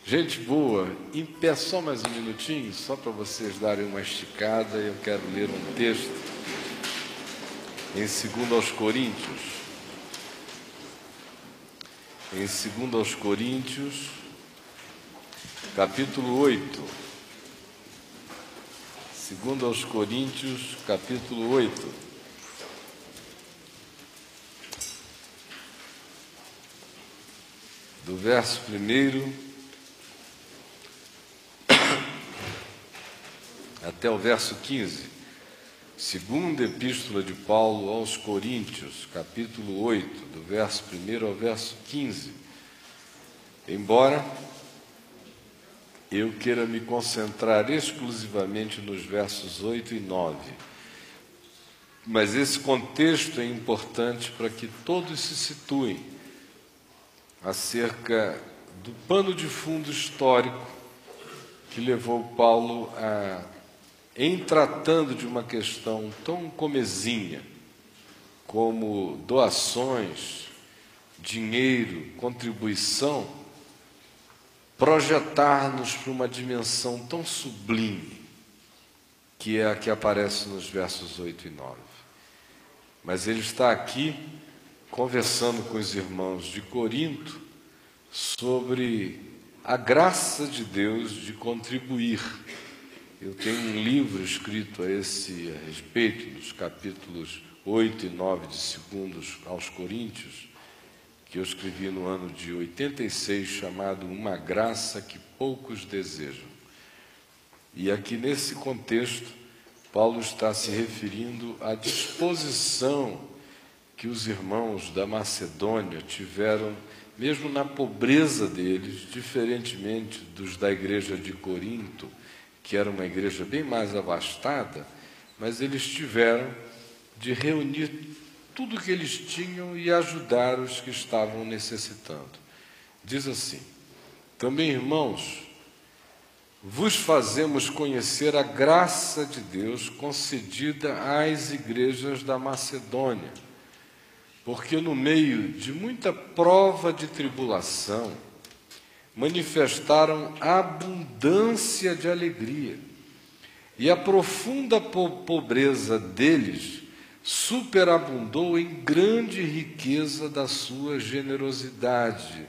Gente boa, em pé só mais um minutinho, só para vocês darem uma esticada. Eu quero ler um texto em 2 Coríntios. Em 2 Coríntios, capítulo 8. 2 Coríntios, capítulo 8. Do verso 1 até o verso 15, segunda epístola de Paulo aos Coríntios, capítulo 8, do verso 1 ao verso 15. Embora eu queira me concentrar exclusivamente nos versos 8 e 9, mas esse contexto é importante para que todos se situem acerca do pano de fundo histórico que levou Paulo em tratando de uma questão tão comezinha como doações, dinheiro, contribuição, projetar-nos para uma dimensão tão sublime que é a que aparece nos versos 8 e 9. Mas ele está aqui conversando com os irmãos de Corinto sobre a graça de Deus de contribuir. Eu tenho um livro escrito a respeito, dos capítulos 8 e 9 de 2 aos Coríntios, que eu escrevi no ano de 86, chamado Uma Graça que Poucos Desejam. E aqui nesse contexto, Paulo está se referindo à disposição que os irmãos da Macedônia tiveram, mesmo na pobreza deles, diferentemente dos da igreja de Corinto, que era uma igreja bem mais abastada, mas eles tiveram de reunir tudo o que eles tinham e ajudar os que estavam necessitando. Diz assim: também, irmãos, vos fazemos conhecer a graça de Deus concedida às igrejas da Macedônia, porque no meio de muita prova de tribulação, manifestaram abundância de alegria, e a profunda pobreza deles superabundou em grande riqueza da sua generosidade.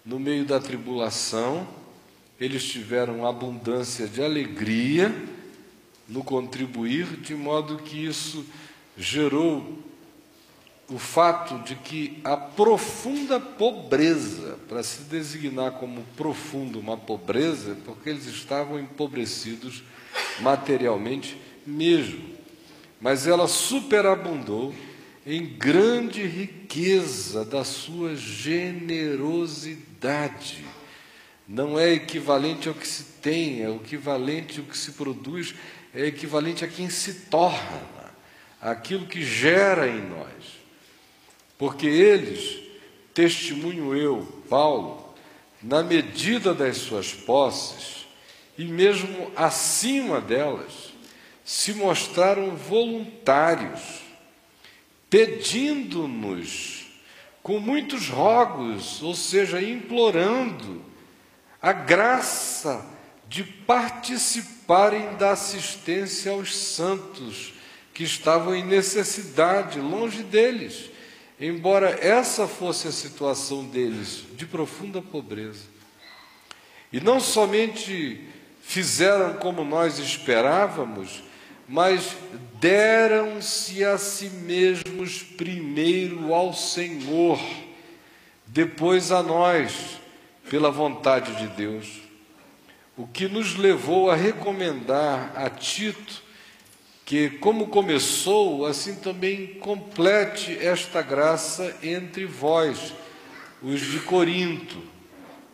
No meio da tribulação, eles tiveram abundância de alegria no contribuir, de modo que isso gerou o fato de que a profunda pobreza, para se designar como profundo uma pobreza, porque eles estavam empobrecidos materialmente mesmo, mas ela superabundou em grande riqueza da sua generosidade. Não é equivalente ao que se tem, é equivalente ao que se produz, é equivalente a quem se torna, aquilo que gera em nós. Porque eles, testemunho eu, Paulo, na medida das suas posses, e mesmo acima delas, se mostraram voluntários, pedindo-nos com muitos rogos, ou seja, implorando a graça de participarem da assistência aos santos que estavam em necessidade, longe deles. Embora essa fosse a situação deles, de profunda pobreza. E não somente fizeram como nós esperávamos, mas deram-se a si mesmos primeiro ao Senhor, depois a nós, pela vontade de Deus. O que nos levou a recomendar a Tito que, como começou, assim também complete esta graça entre vós, os de Corinto.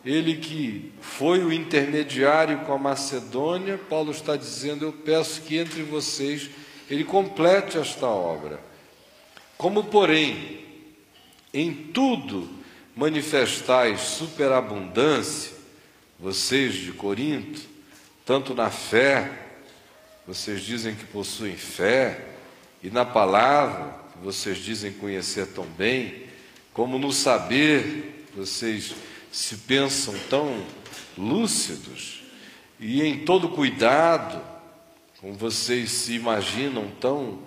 Ele que foi o intermediário com a Macedônia, Paulo está dizendo: eu peço que entre vocês ele complete esta obra. Como, porém, em tudo manifestais superabundância, vocês de Corinto, tanto na fé, vocês dizem que possuem fé, e na palavra, que vocês dizem conhecer tão bem, como no saber, vocês se pensam tão lúcidos e em todo cuidado, como vocês se imaginam tão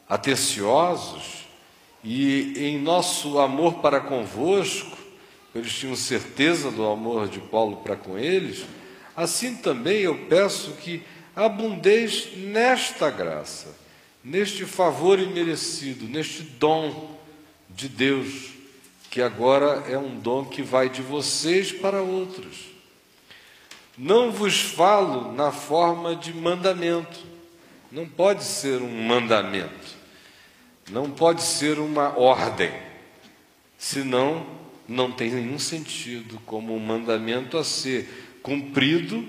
atenciosos, e em nosso amor para convosco, eles tinham certeza do amor de Paulo para com eles, assim também eu peço que abundeis nesta graça, neste favor imerecido, neste dom de Deus, que agora é um dom que vai de vocês para outros. Não vos falo na forma de mandamento, não pode ser um mandamento, não pode ser uma ordem, senão não tem nenhum sentido como um mandamento a ser cumprido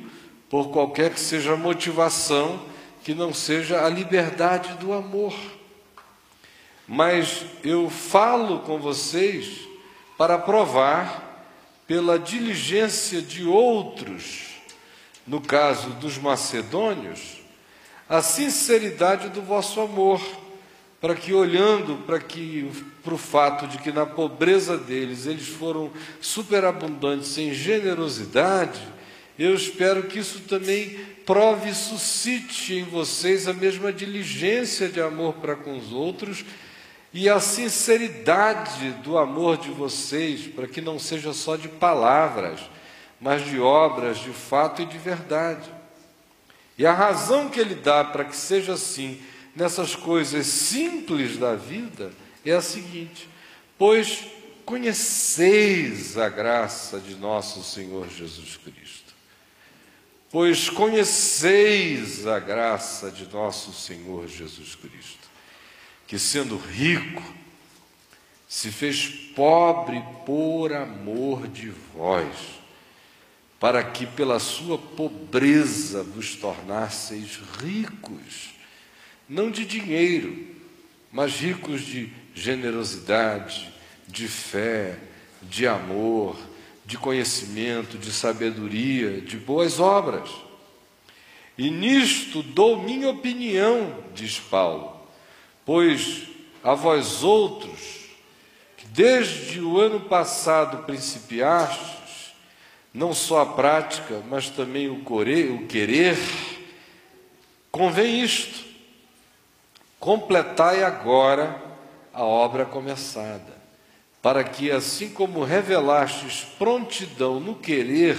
por qualquer que seja a motivação, que não seja a liberdade do amor. Mas eu falo com vocês para provar, pela diligência de outros, no caso dos macedônios, a sinceridade do vosso amor, para que, olhando para o fato de que na pobreza deles eles foram superabundantes em generosidade, eu espero que isso também prove e suscite em vocês a mesma diligência de amor para com os outros e a sinceridade do amor de vocês, para que não seja só de palavras, mas de obras, de fato e de verdade. E a razão que ele dá para que seja assim nessas coisas simples da vida é a seguinte: pois conheceis a graça de nosso Senhor Jesus Cristo. Pois conheceis a graça de nosso Senhor Jesus Cristo, que sendo rico, se fez pobre por amor de vós, para que pela sua pobreza vos tornasseis ricos, não de dinheiro, mas ricos de generosidade, de fé, de amor, de conhecimento, de sabedoria, de boas obras. E nisto dou minha opinião, diz Paulo, pois a vós outros, que desde o ano passado principiastes, não só a prática, mas também o querer, convém isto: completai agora a obra começada, para que, assim como revelastes prontidão no querer,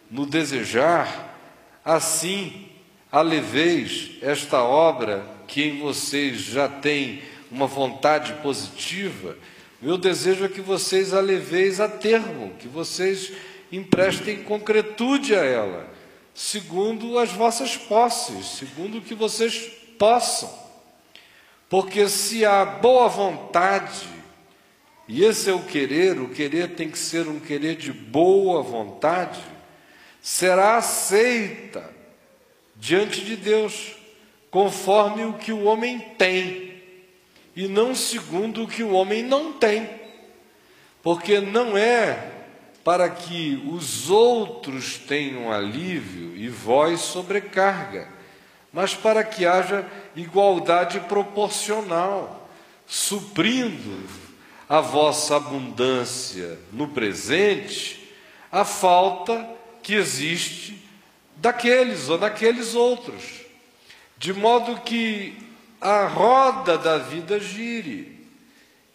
no desejar, assim aleveis esta obra que em vocês já tem uma vontade positiva. Meu desejo é que vocês a leveis a termo, que vocês emprestem concretude a ela, segundo as vossas posses, segundo o que vocês possam. Porque se há boa vontade, e esse é o querer tem que ser um querer de boa vontade, será aceita diante de Deus, conforme o que o homem tem, e não segundo o que o homem não tem. Porque não é para que os outros tenham alívio e vós sobrecarga, mas para que haja igualdade proporcional, suprindo a vossa abundância no presente a falta que existe daqueles ou daqueles outros, de modo que a roda da vida gire,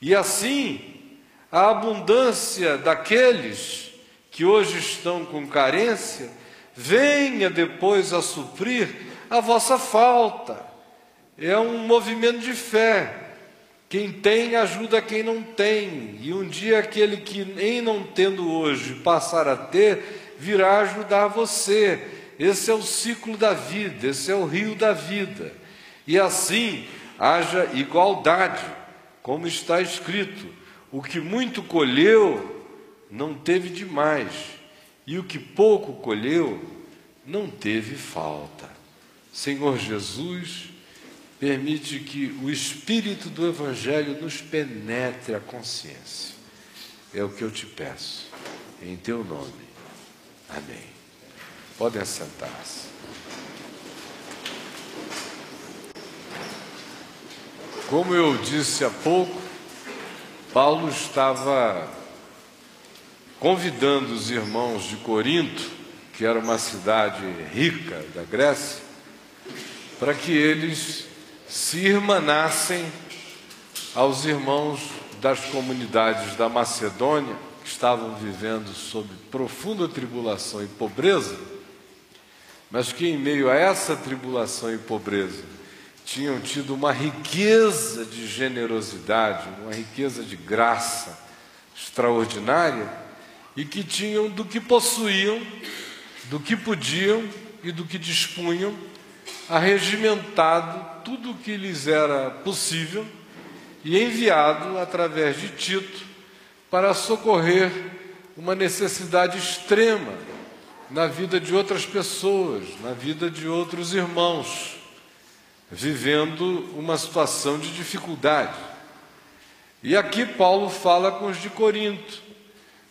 e assim a abundância daqueles que hoje estão com carência venha depois a suprir a vossa falta. É um movimento de fé. Quem tem ajuda quem não tem, e um dia aquele que, em não tendo hoje, passar a ter, virá ajudar você. Esse é o ciclo da vida, esse é o rio da vida. E assim haja igualdade, como está escrito: o que muito colheu não teve demais, e o que pouco colheu não teve falta. Senhor Jesus, permite que o Espírito do Evangelho nos penetre a consciência. É o que eu te peço, em teu nome. Amém. Podem assentar-se. Como eu disse há pouco, Paulo estava convidando os irmãos de Corinto, que era uma cidade rica da Grécia, para que eles se irmanassem aos irmãos das comunidades da Macedônia, que estavam vivendo sob profunda tribulação e pobreza, mas que em meio a essa tribulação e pobreza tinham tido uma riqueza de generosidade, uma riqueza de graça extraordinária, e que tinham do que possuíam, do que podiam e do que dispunham, arregimentado tudo o que lhes era possível e enviado através de Tito para socorrer uma necessidade extrema na vida de outras pessoas, na vida de outros irmãos, vivendo uma situação de dificuldade. E aqui Paulo fala com os de Corinto,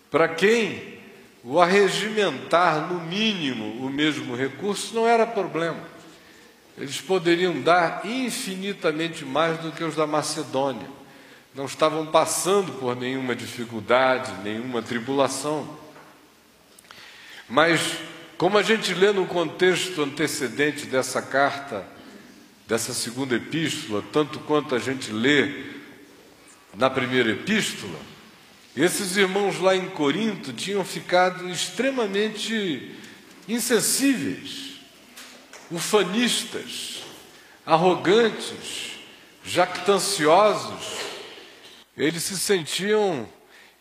para quem o arregimentar no mínimo o mesmo recurso não era problema. Eles poderiam dar infinitamente mais do que os da Macedônia. Não estavam passando por nenhuma dificuldade, nenhuma tribulação. Mas, como a gente lê no contexto antecedente dessa carta, dessa segunda epístola, tanto quanto a gente lê na primeira epístola, esses irmãos lá em Corinto tinham ficado extremamente insensíveis, ufanistas, arrogantes, jactanciosos. Eles se sentiam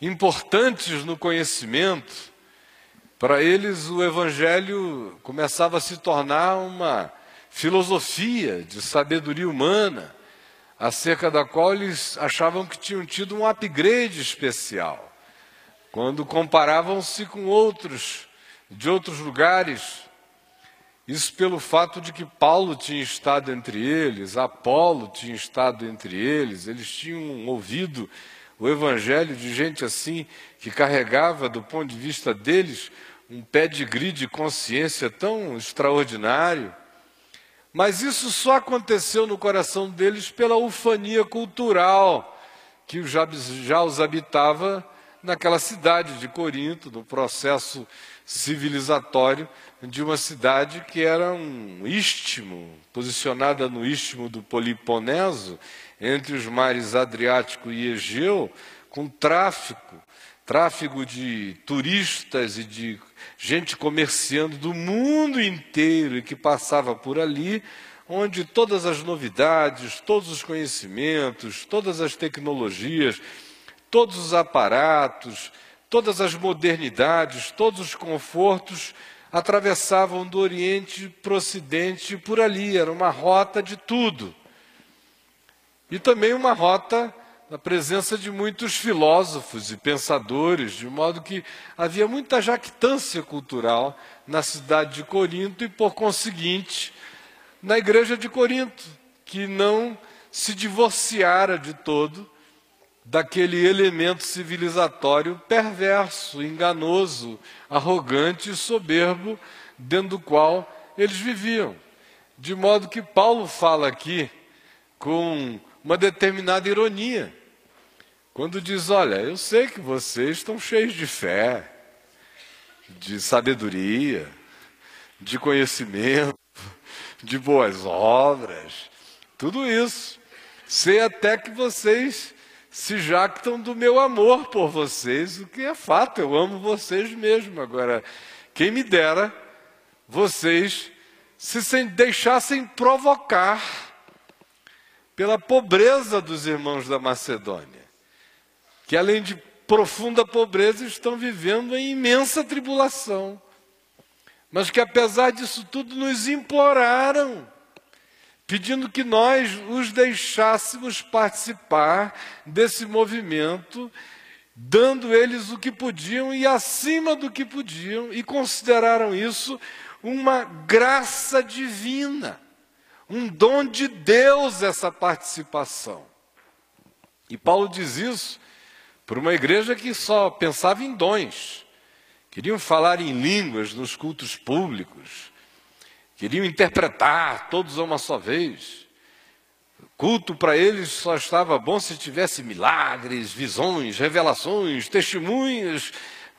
importantes no conhecimento. Para eles o Evangelho começava a se tornar uma filosofia de sabedoria humana, acerca da qual eles achavam que tinham tido um upgrade especial, quando comparavam-se com outros de outros lugares. Isso pelo fato de que Paulo tinha estado entre eles, Apolo tinha estado entre eles, eles tinham ouvido o Evangelho de gente assim, que carregava, do ponto de vista deles, um pedigree de consciência tão extraordinário. Mas isso só aconteceu no coração deles pela ufania cultural que já os habitava naquela cidade de Corinto, no processo civilizatório de uma cidade que era um istmo, posicionada no istmo do Peloponeso, entre os mares Adriático e Egeu, com tráfego de turistas e de gente comerciando do mundo inteiro e que passava por ali, onde todas as novidades, todos os conhecimentos, todas as tecnologias, todos os aparatos, todas as modernidades, todos os confortos atravessavam do Oriente para o Ocidente por ali. Era uma rota de tudo. E também uma rota na presença de muitos filósofos e pensadores, de modo que havia muita jactância cultural na cidade de Corinto e, por conseguinte, na igreja de Corinto, que não se divorciara de todo daquele elemento civilizatório perverso, enganoso, arrogante e soberbo, dentro do qual eles viviam. De modo que Paulo fala aqui com uma determinada ironia, quando diz: olha, eu sei que vocês estão cheios de fé, de sabedoria, de conhecimento, de boas obras, tudo isso. Sei até que vocês se jactam do meu amor por vocês, o que é fato, eu amo vocês mesmo. Agora, quem me dera vocês se deixassem provocar pela pobreza dos irmãos da Macedônia, que além de profunda pobreza estão vivendo em imensa tribulação, mas que apesar disso tudo nos imploraram, pedindo que nós os deixássemos participar desse movimento, dando eles o que podiam e acima do que podiam, e consideraram isso uma graça divina, um dom de Deus, essa participação. E Paulo diz isso para uma igreja que só pensava em dons, queriam falar em línguas nos cultos públicos, queriam interpretar todos a uma só vez. Culto para eles só estava bom se tivesse milagres, visões, revelações, testemunhas,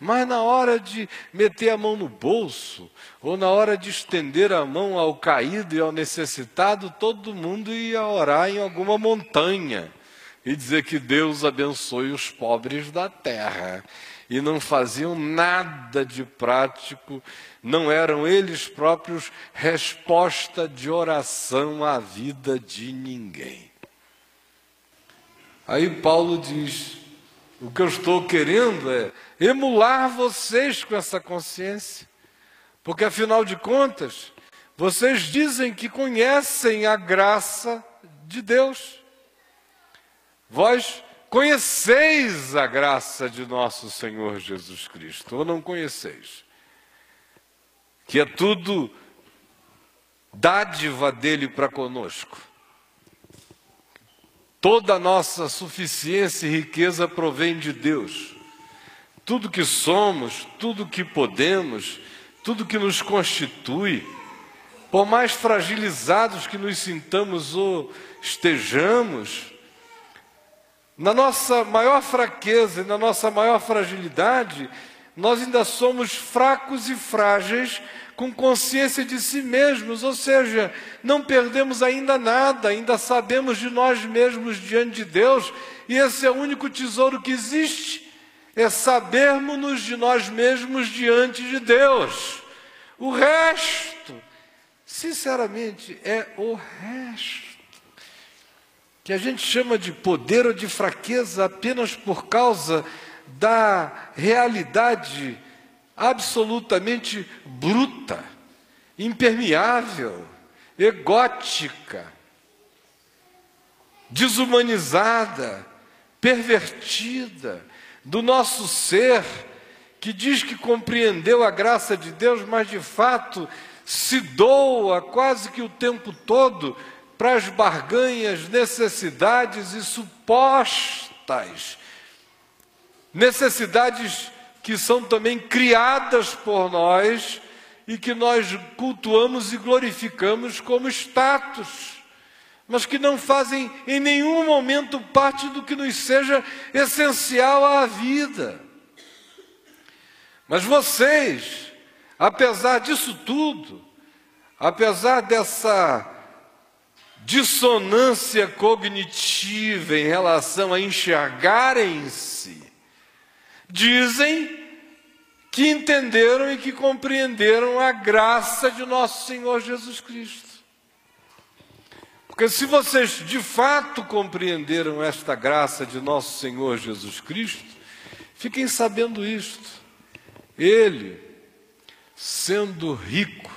Mas na hora de meter a mão no bolso, ou na hora de estender a mão ao caído e ao necessitado, todo mundo ia orar em alguma montanha e dizer que Deus abençoe os pobres da terra. E não faziam nada de prático, não eram eles próprios resposta de oração à vida de ninguém. Aí Paulo diz: o que eu estou querendo é emular vocês com essa consciência, porque afinal de contas, vocês dizem que conhecem a graça de Deus. Vós conheceis a graça de nosso Senhor Jesus Cristo, ou não conheceis? Que é tudo dádiva dele para conosco. Toda a nossa suficiência e riqueza provém de Deus. Tudo que somos, tudo que podemos, tudo que nos constitui, por mais fragilizados que nos sintamos ou estejamos, na nossa maior fraqueza e na nossa maior fragilidade, nós ainda somos fracos e frágeis, com consciência de si mesmos, ou seja, não perdemos ainda nada, ainda sabemos de nós mesmos diante de Deus, e esse é o único tesouro que existe, é sabermos-nos de nós mesmos diante de Deus. O resto, sinceramente, é o resto, que a gente chama de poder ou de fraqueza apenas por causa da realidade absolutamente bruta, impermeável, egótica, desumanizada, pervertida do nosso ser, que diz que compreendeu a graça de Deus, mas de fato se doa quase que o tempo todo para as barganhas, necessidades e supostas necessidades que são também criadas por nós e que nós cultuamos e glorificamos como status, mas que não fazem em nenhum momento parte do que nos seja essencial à vida. Mas vocês, apesar disso tudo, apesar dessa dissonância cognitiva em relação a enxergarem-se, dizem que entenderam e que compreenderam a graça de nosso Senhor Jesus Cristo. Porque se vocês de fato compreenderam esta graça de nosso Senhor Jesus Cristo, fiquem sabendo isto: Ele, sendo rico,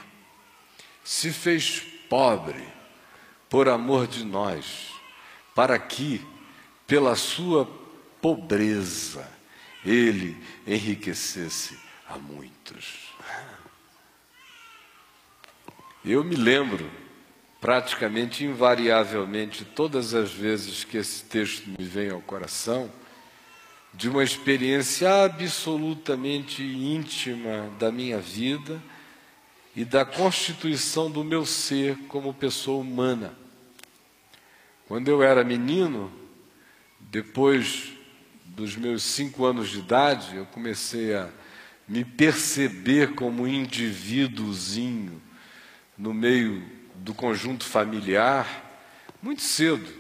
se fez pobre por amor de nós, para que, pela sua pobreza, Ele enriquecesse a muitos. Eu me lembro, praticamente invariavelmente, todas as vezes que esse texto me vem ao coração, de uma experiência absolutamente íntima da minha vida e da constituição do meu ser como pessoa humana. Quando eu era menino, depois dos meus 5 anos de idade, eu comecei a me perceber como um indivíduozinho no meio do conjunto familiar, muito cedo.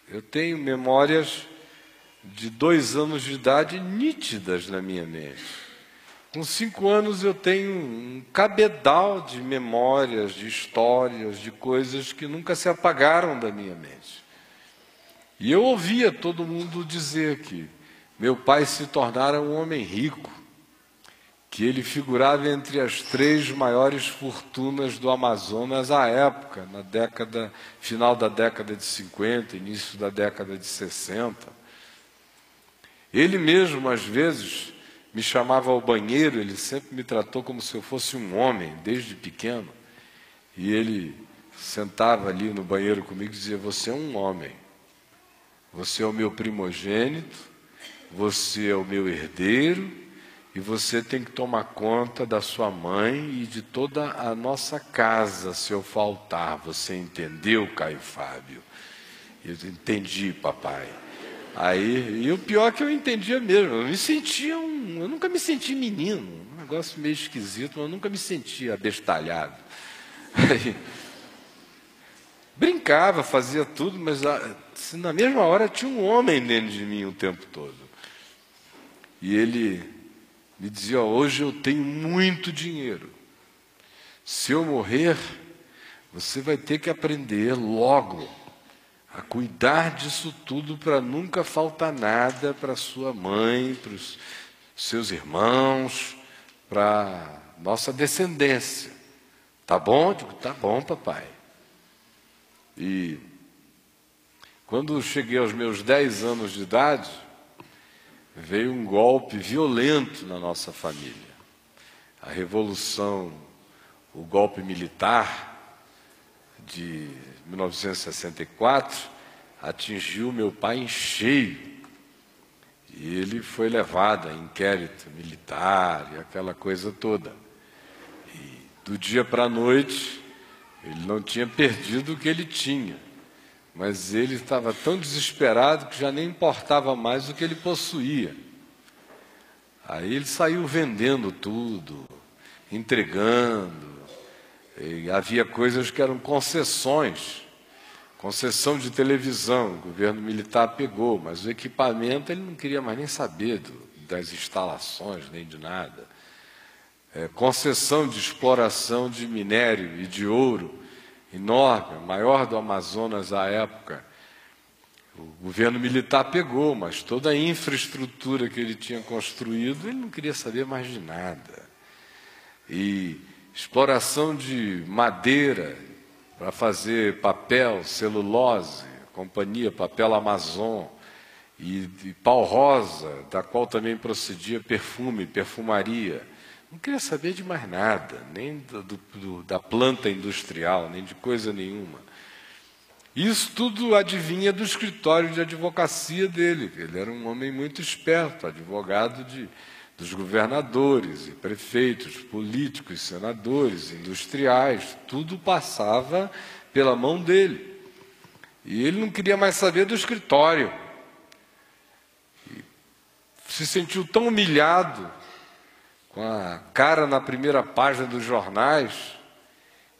Eu tenho memórias de 2 anos de idade nítidas na minha mente. Com 5 anos eu tenho um cabedal de memórias, de histórias, de coisas que nunca se apagaram da minha mente. E eu ouvia todo mundo dizer que meu pai se tornara um homem rico, que ele figurava entre as 3 maiores fortunas do Amazonas à época, final da década de 50, início da década de 60. Ele mesmo, às vezes, me chamava ao banheiro, ele sempre me tratou como se eu fosse um homem, desde pequeno. E ele sentava ali no banheiro comigo e dizia: você é um homem, você é o meu primogênito, você é o meu herdeiro e você tem que tomar conta da sua mãe e de toda a nossa casa se eu faltar. Você entendeu, Caio Fábio? Eu entendi, papai. Aí, e o pior é que eu entendia mesmo, eu nunca me senti menino, um negócio meio esquisito, mas eu nunca me sentia abestalhado. Aí, brincava, fazia tudo, mas na mesma hora tinha um homem dentro de mim o tempo todo. E ele me dizia: hoje eu tenho muito dinheiro, se eu morrer, você vai ter que aprender logo a cuidar disso tudo para nunca faltar nada para sua mãe, para os seus irmãos, para nossa descendência. Tá bom? Eu digo: tá bom, papai. E quando eu cheguei aos meus 10 anos de idade, veio um golpe violento na nossa família. A revolução, o golpe militar de 1964 atingiu meu pai em cheio. E ele foi levado a inquérito militar e aquela coisa toda. E do dia para a noite, ele não tinha perdido o que ele tinha, mas ele estava tão desesperado que já nem importava mais o que ele possuía. Aí ele saiu vendendo tudo, entregando. E havia coisas que eram concessões, concessão de televisão, o governo militar pegou, mas o equipamento ele não queria mais nem saber das instalações, nem de nada. Concessão de exploração de minério e de ouro, enorme, maior do Amazonas à época. O governo militar pegou, mas toda a infraestrutura que ele tinha construído, ele não queria saber mais de nada. E exploração de madeira para fazer papel, celulose, companhia Papel Amazon, e pau rosa, da qual também procedia perfume, perfumaria. Não queria saber de mais nada, nem da planta industrial, nem de coisa nenhuma. Isso tudo adivinha do escritório de advocacia dele. Ele era um homem muito esperto, advogado dos governadores e prefeitos, políticos, senadores, industriais. Tudo passava pela mão dele. E ele não queria mais saber do escritório. E se sentiu tão humilhado, com a cara na primeira página dos jornais,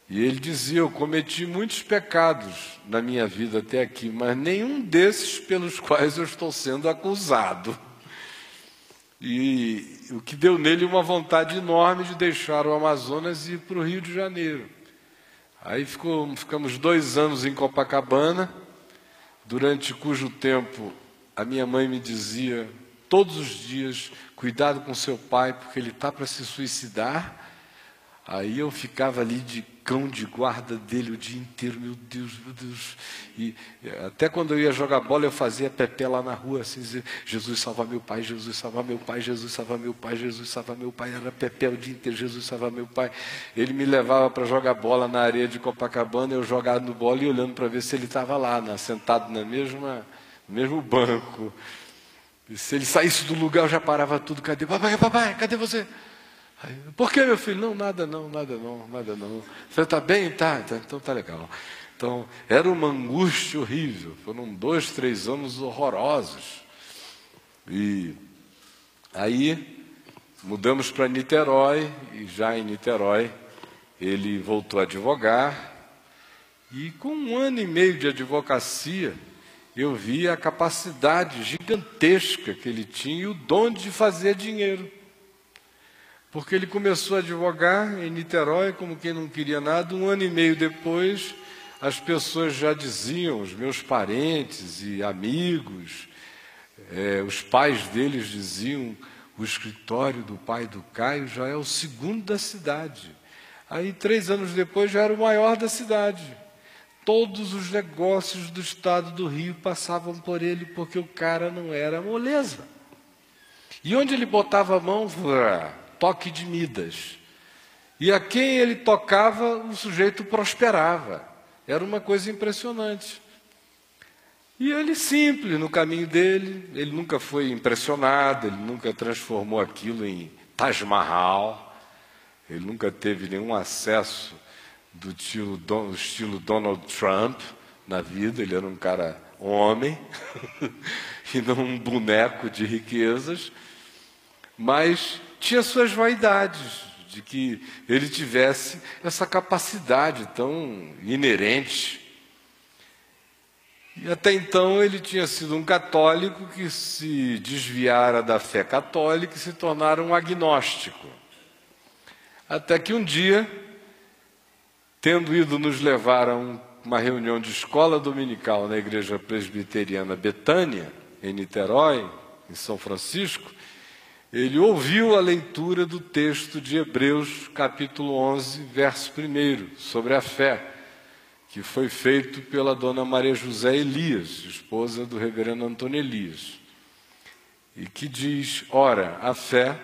e ele dizia: eu cometi muitos pecados na minha vida até aqui, mas nenhum desses pelos quais eu estou sendo acusado. E o que deu nele uma vontade enorme de deixar o Amazonas e ir para o Rio de Janeiro. Aí ficamos 2 anos em Copacabana, durante cujo tempo a minha mãe me dizia todos os dias: cuidado com seu pai, porque ele está para se suicidar. Aí eu ficava ali de cão de guarda dele o dia inteiro, meu Deus, meu Deus. E até quando eu ia jogar bola, eu fazia pepé lá na rua, assim, dizer: Jesus salva meu pai, Jesus salva meu pai, Jesus salva meu pai, Jesus salva meu pai. Era pepé o dia inteiro: Jesus salva meu pai. Ele me levava para jogar bola na areia de Copacabana, eu jogava no bola e olhando para ver se ele estava lá, sentado no mesmo banco. E se ele saísse do lugar, eu já parava tudo: cadê? Papai, cadê você? Aí, por que, meu filho? Não, nada não. Você está bem? Tá, então tá legal. Então, era uma angústia horrível. Foram 2, 3 anos horrorosos. E aí, mudamos para Niterói, e já em Niterói, ele voltou a advogar. E com 1 ano e meio de advocacia, eu vi a capacidade gigantesca que ele tinha e o dom de fazer dinheiro. Porque ele começou a advogar em Niterói como quem não queria nada. 1 ano e meio depois, as pessoas já diziam, os meus parentes e amigos, os pais deles diziam: o escritório do pai do Caio já é o 2º da cidade. Aí 3 anos depois já era o maior da cidade. Todos os negócios do estado do Rio passavam por ele, porque o cara não era moleza. E onde ele botava a mão, toque de Midas. E a quem ele tocava, o sujeito prosperava. Era uma coisa impressionante. E ele simples no caminho dele, ele nunca foi impressionado, ele nunca transformou aquilo em Taj Mahal, ele nunca teve nenhum acesso do estilo Donald Trump na vida. Ele era um cara homem e não um boneco de riquezas, mas tinha suas vaidades, de que ele tivesse essa capacidade tão inerente. E até então ele tinha sido um católico que se desviara da fé católica e se tornara um agnóstico. Até que um dia, tendo ido nos levar a uma reunião de escola dominical na igreja presbiteriana Betânia, em Niterói, em São Francisco, ele ouviu a leitura do texto de Hebreus, capítulo 11, verso 1, sobre a fé, que foi feito pela dona Maria José Elias, esposa do reverendo Antônio Elias, e que diz: ora, a fé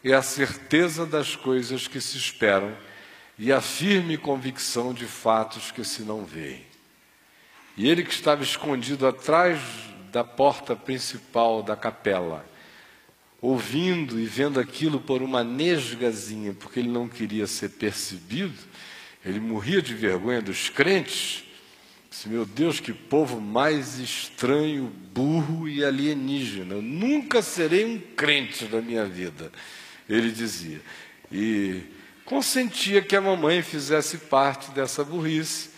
é a certeza das coisas que se esperam e a firme convicção de fatos que se não veem. E ele, que estava escondido atrás da porta principal da capela, ouvindo e vendo aquilo por uma nesgazinha, porque ele não queria ser percebido, ele morria de vergonha dos crentes. Disse: meu Deus, que povo mais estranho, burro e alienígena. Eu nunca serei um crente na minha vida, ele dizia. E consentia que a mamãe fizesse parte dessa burrice,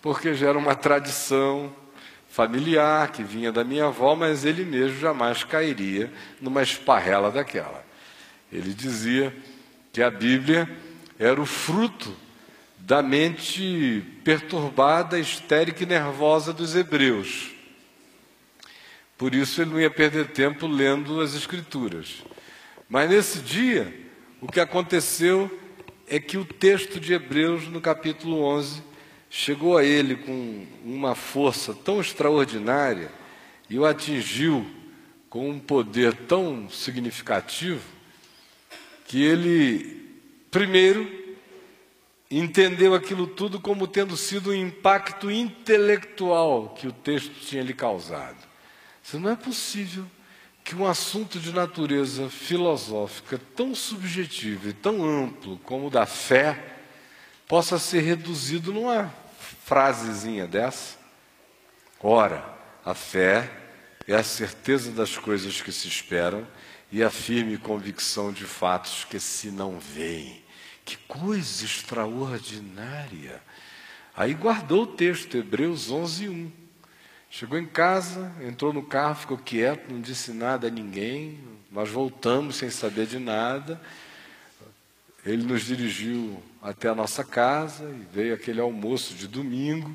porque já era uma tradição familiar que vinha da minha avó, mas ele mesmo jamais cairia numa esparrela daquela. Ele dizia que a Bíblia era o fruto da mente perturbada, histérica e nervosa dos hebreus. Por isso ele não ia perder tempo lendo as Escrituras. Mas nesse dia, o que aconteceu é que o texto de Hebreus, no capítulo 11, chegou a ele com uma força tão extraordinária e o atingiu com um poder tão significativo que ele, primeiro, entendeu aquilo tudo como tendo sido um impacto intelectual que o texto tinha lhe causado. Isso não é possível que um assunto de natureza filosófica tão subjetivo e tão amplo como o da fé possa ser reduzido numa frasezinha dessa. Ora, a fé é a certeza das coisas que se esperam e a firme convicção de fatos que se não veem. Que coisa extraordinária! Aí guardou o texto, Hebreus 11, 1. Chegou em casa, entrou no carro, ficou quieto, não disse nada a ninguém. Nós voltamos sem saber de nada. Ele nos dirigiu até a nossa casa e veio aquele almoço de domingo.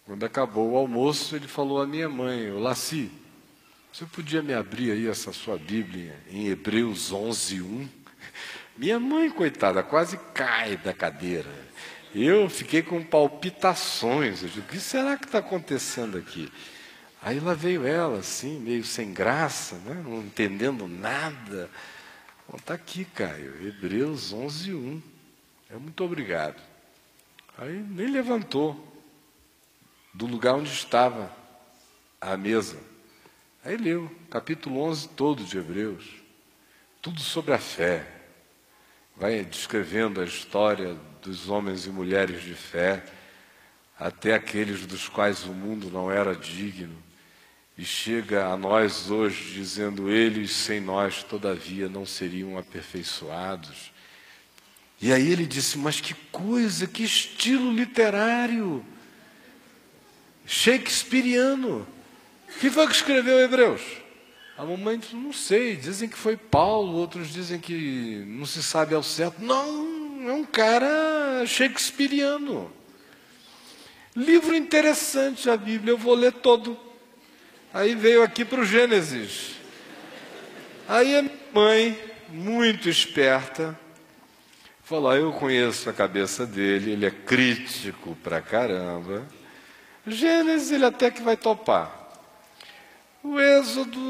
Quando acabou o almoço, ele falou à minha mãe: ô Laci, você podia me abrir aí essa sua Bíblia em Hebreus 11, 1? Minha mãe, coitada, quase cai da cadeira. Eu fiquei com palpitações. Eu digo: o que será que está acontecendo aqui? Aí lá veio ela, assim, meio sem graça, né? Não entendendo nada. Bom, está aqui, Caio, Hebreus 11, 1. Muito obrigado. Aí nem levantou do lugar onde estava à mesa. Aí leu, capítulo 11 todo de Hebreus. Tudo sobre a fé. Vai descrevendo a história dos homens e mulheres de fé, até aqueles dos quais o mundo não era digno, e chega a nós hoje dizendo: eles sem nós, todavia, não seriam aperfeiçoados. E aí ele disse: mas que coisa, que estilo literário, shakespeariano. Quem foi que escreveu Hebreus? A mamãe disse: não sei, dizem que foi Paulo, outros dizem que não se sabe ao certo. Não, é um cara shakespeariano. Livro interessante a Bíblia, eu vou ler todo. Aí veio aqui para o Gênesis. Aí a minha mãe, muito esperta, falou: eu conheço a cabeça dele, ele é crítico pra caramba. Gênesis ele até que vai topar. O Êxodo,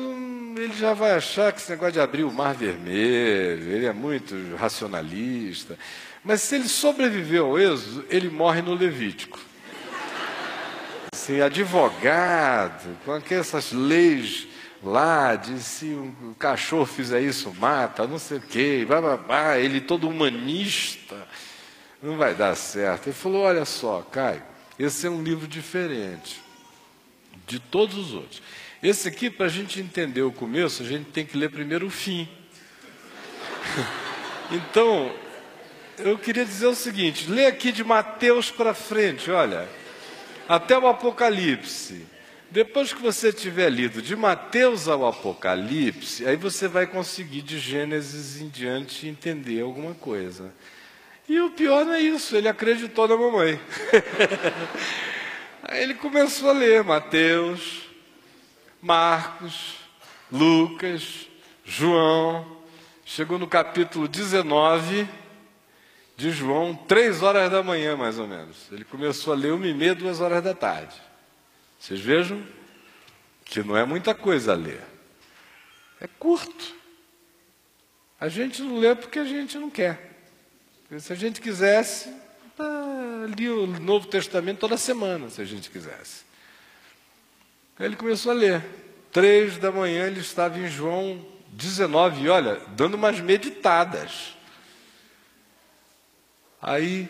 ele já vai achar que esse negócio de abrir o Mar Vermelho, ele é muito racionalista. Mas se ele sobreviveu ao Êxodo, ele morre no Levítico. Assim, advogado, com aquelas leis lá, de se um cachorro fizer isso, mata, não sei o quê, ele todo humanista, não vai dar certo. Ele falou: olha só, Caio, esse é um livro diferente. de todos os outros. Esse aqui, para a gente entender o começo, a gente tem que ler primeiro o fim. Então, eu queria dizer o seguinte, lê aqui de Mateus para frente, olha, até o Apocalipse. Depois que você tiver lido de Mateus ao Apocalipse, aí você vai conseguir de Gênesis em diante entender alguma coisa. E o pior não é isso, ele acreditou na mamãe. Aí ele começou a ler Mateus, Marcos, Lucas, João. Chegou no capítulo 19 de João, 3 horas da manhã, mais ou menos. Ele começou a ler 1h30, 2 horas da tarde. Vocês vejam que não é muita coisa a ler. É curto. A gente não lê porque a gente não quer. Porque se a gente quisesse, lia o Novo Testamento toda semana, se a gente quisesse. Aí ele começou a ler. 3 da manhã ele estava em João 19, e olha, dando umas meditadas. Aí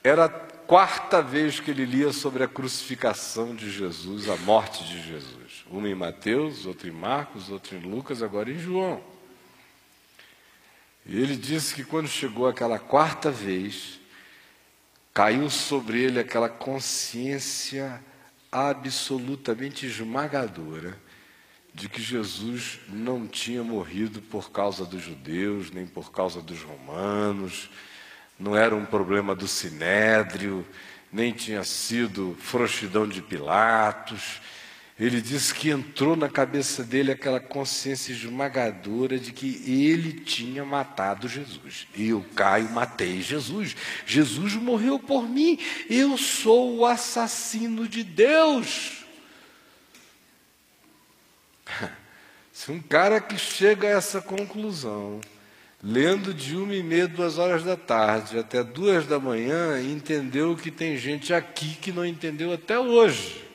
era a 4ª vez que ele lia sobre a crucificação de Jesus, a morte de Jesus. Uma em Mateus, outra em Marcos, outra em Lucas, agora em João. E ele disse que quando chegou aquela 4ª vez, caiu sobre ele aquela consciência absolutamente esmagadora de que Jesus não tinha morrido por causa dos judeus, nem por causa dos romanos, não era um problema do Sinédrio, nem tinha sido frouxidão de Pilatos. Ele disse que entrou na cabeça dele aquela consciência esmagadora de que ele tinha matado Jesus. Eu, Caio, matei Jesus. Jesus morreu por mim. Eu sou o assassino de Deus. Se um cara que chega a essa conclusão, lendo de 1h30, 2 horas da tarde até 2 da manhã, entendeu que tem gente aqui que não entendeu até hoje.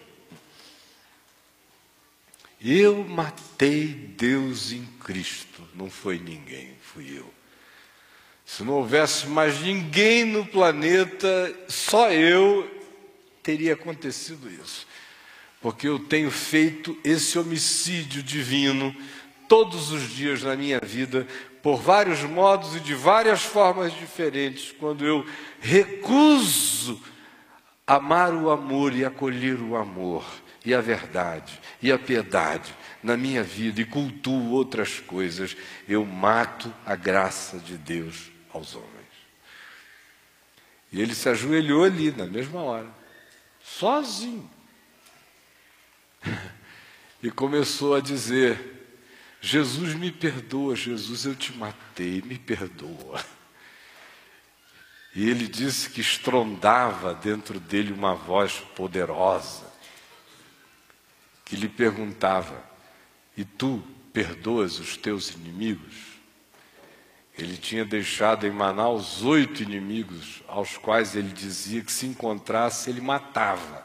Eu matei Deus em Cristo, não foi ninguém, fui eu. Se não houvesse mais ninguém no planeta, só eu, teria acontecido isso. Porque eu tenho feito esse homicídio divino todos os dias na minha vida, por vários modos e de várias formas diferentes, quando eu recuso amar o amor e acolher o amor, e a verdade, e a piedade na minha vida, e cultuo outras coisas, eu mato a graça de Deus aos homens. E ele se ajoelhou ali, na mesma hora, sozinho, e começou a dizer: Jesus, me perdoa, Jesus, eu te matei, me perdoa. E ele disse que estrondava dentro dele uma voz poderosa, que lhe perguntava: e tu perdoas os teus inimigos? Ele tinha deixado em Manaus 8 inimigos, aos quais ele dizia que se encontrasse ele matava.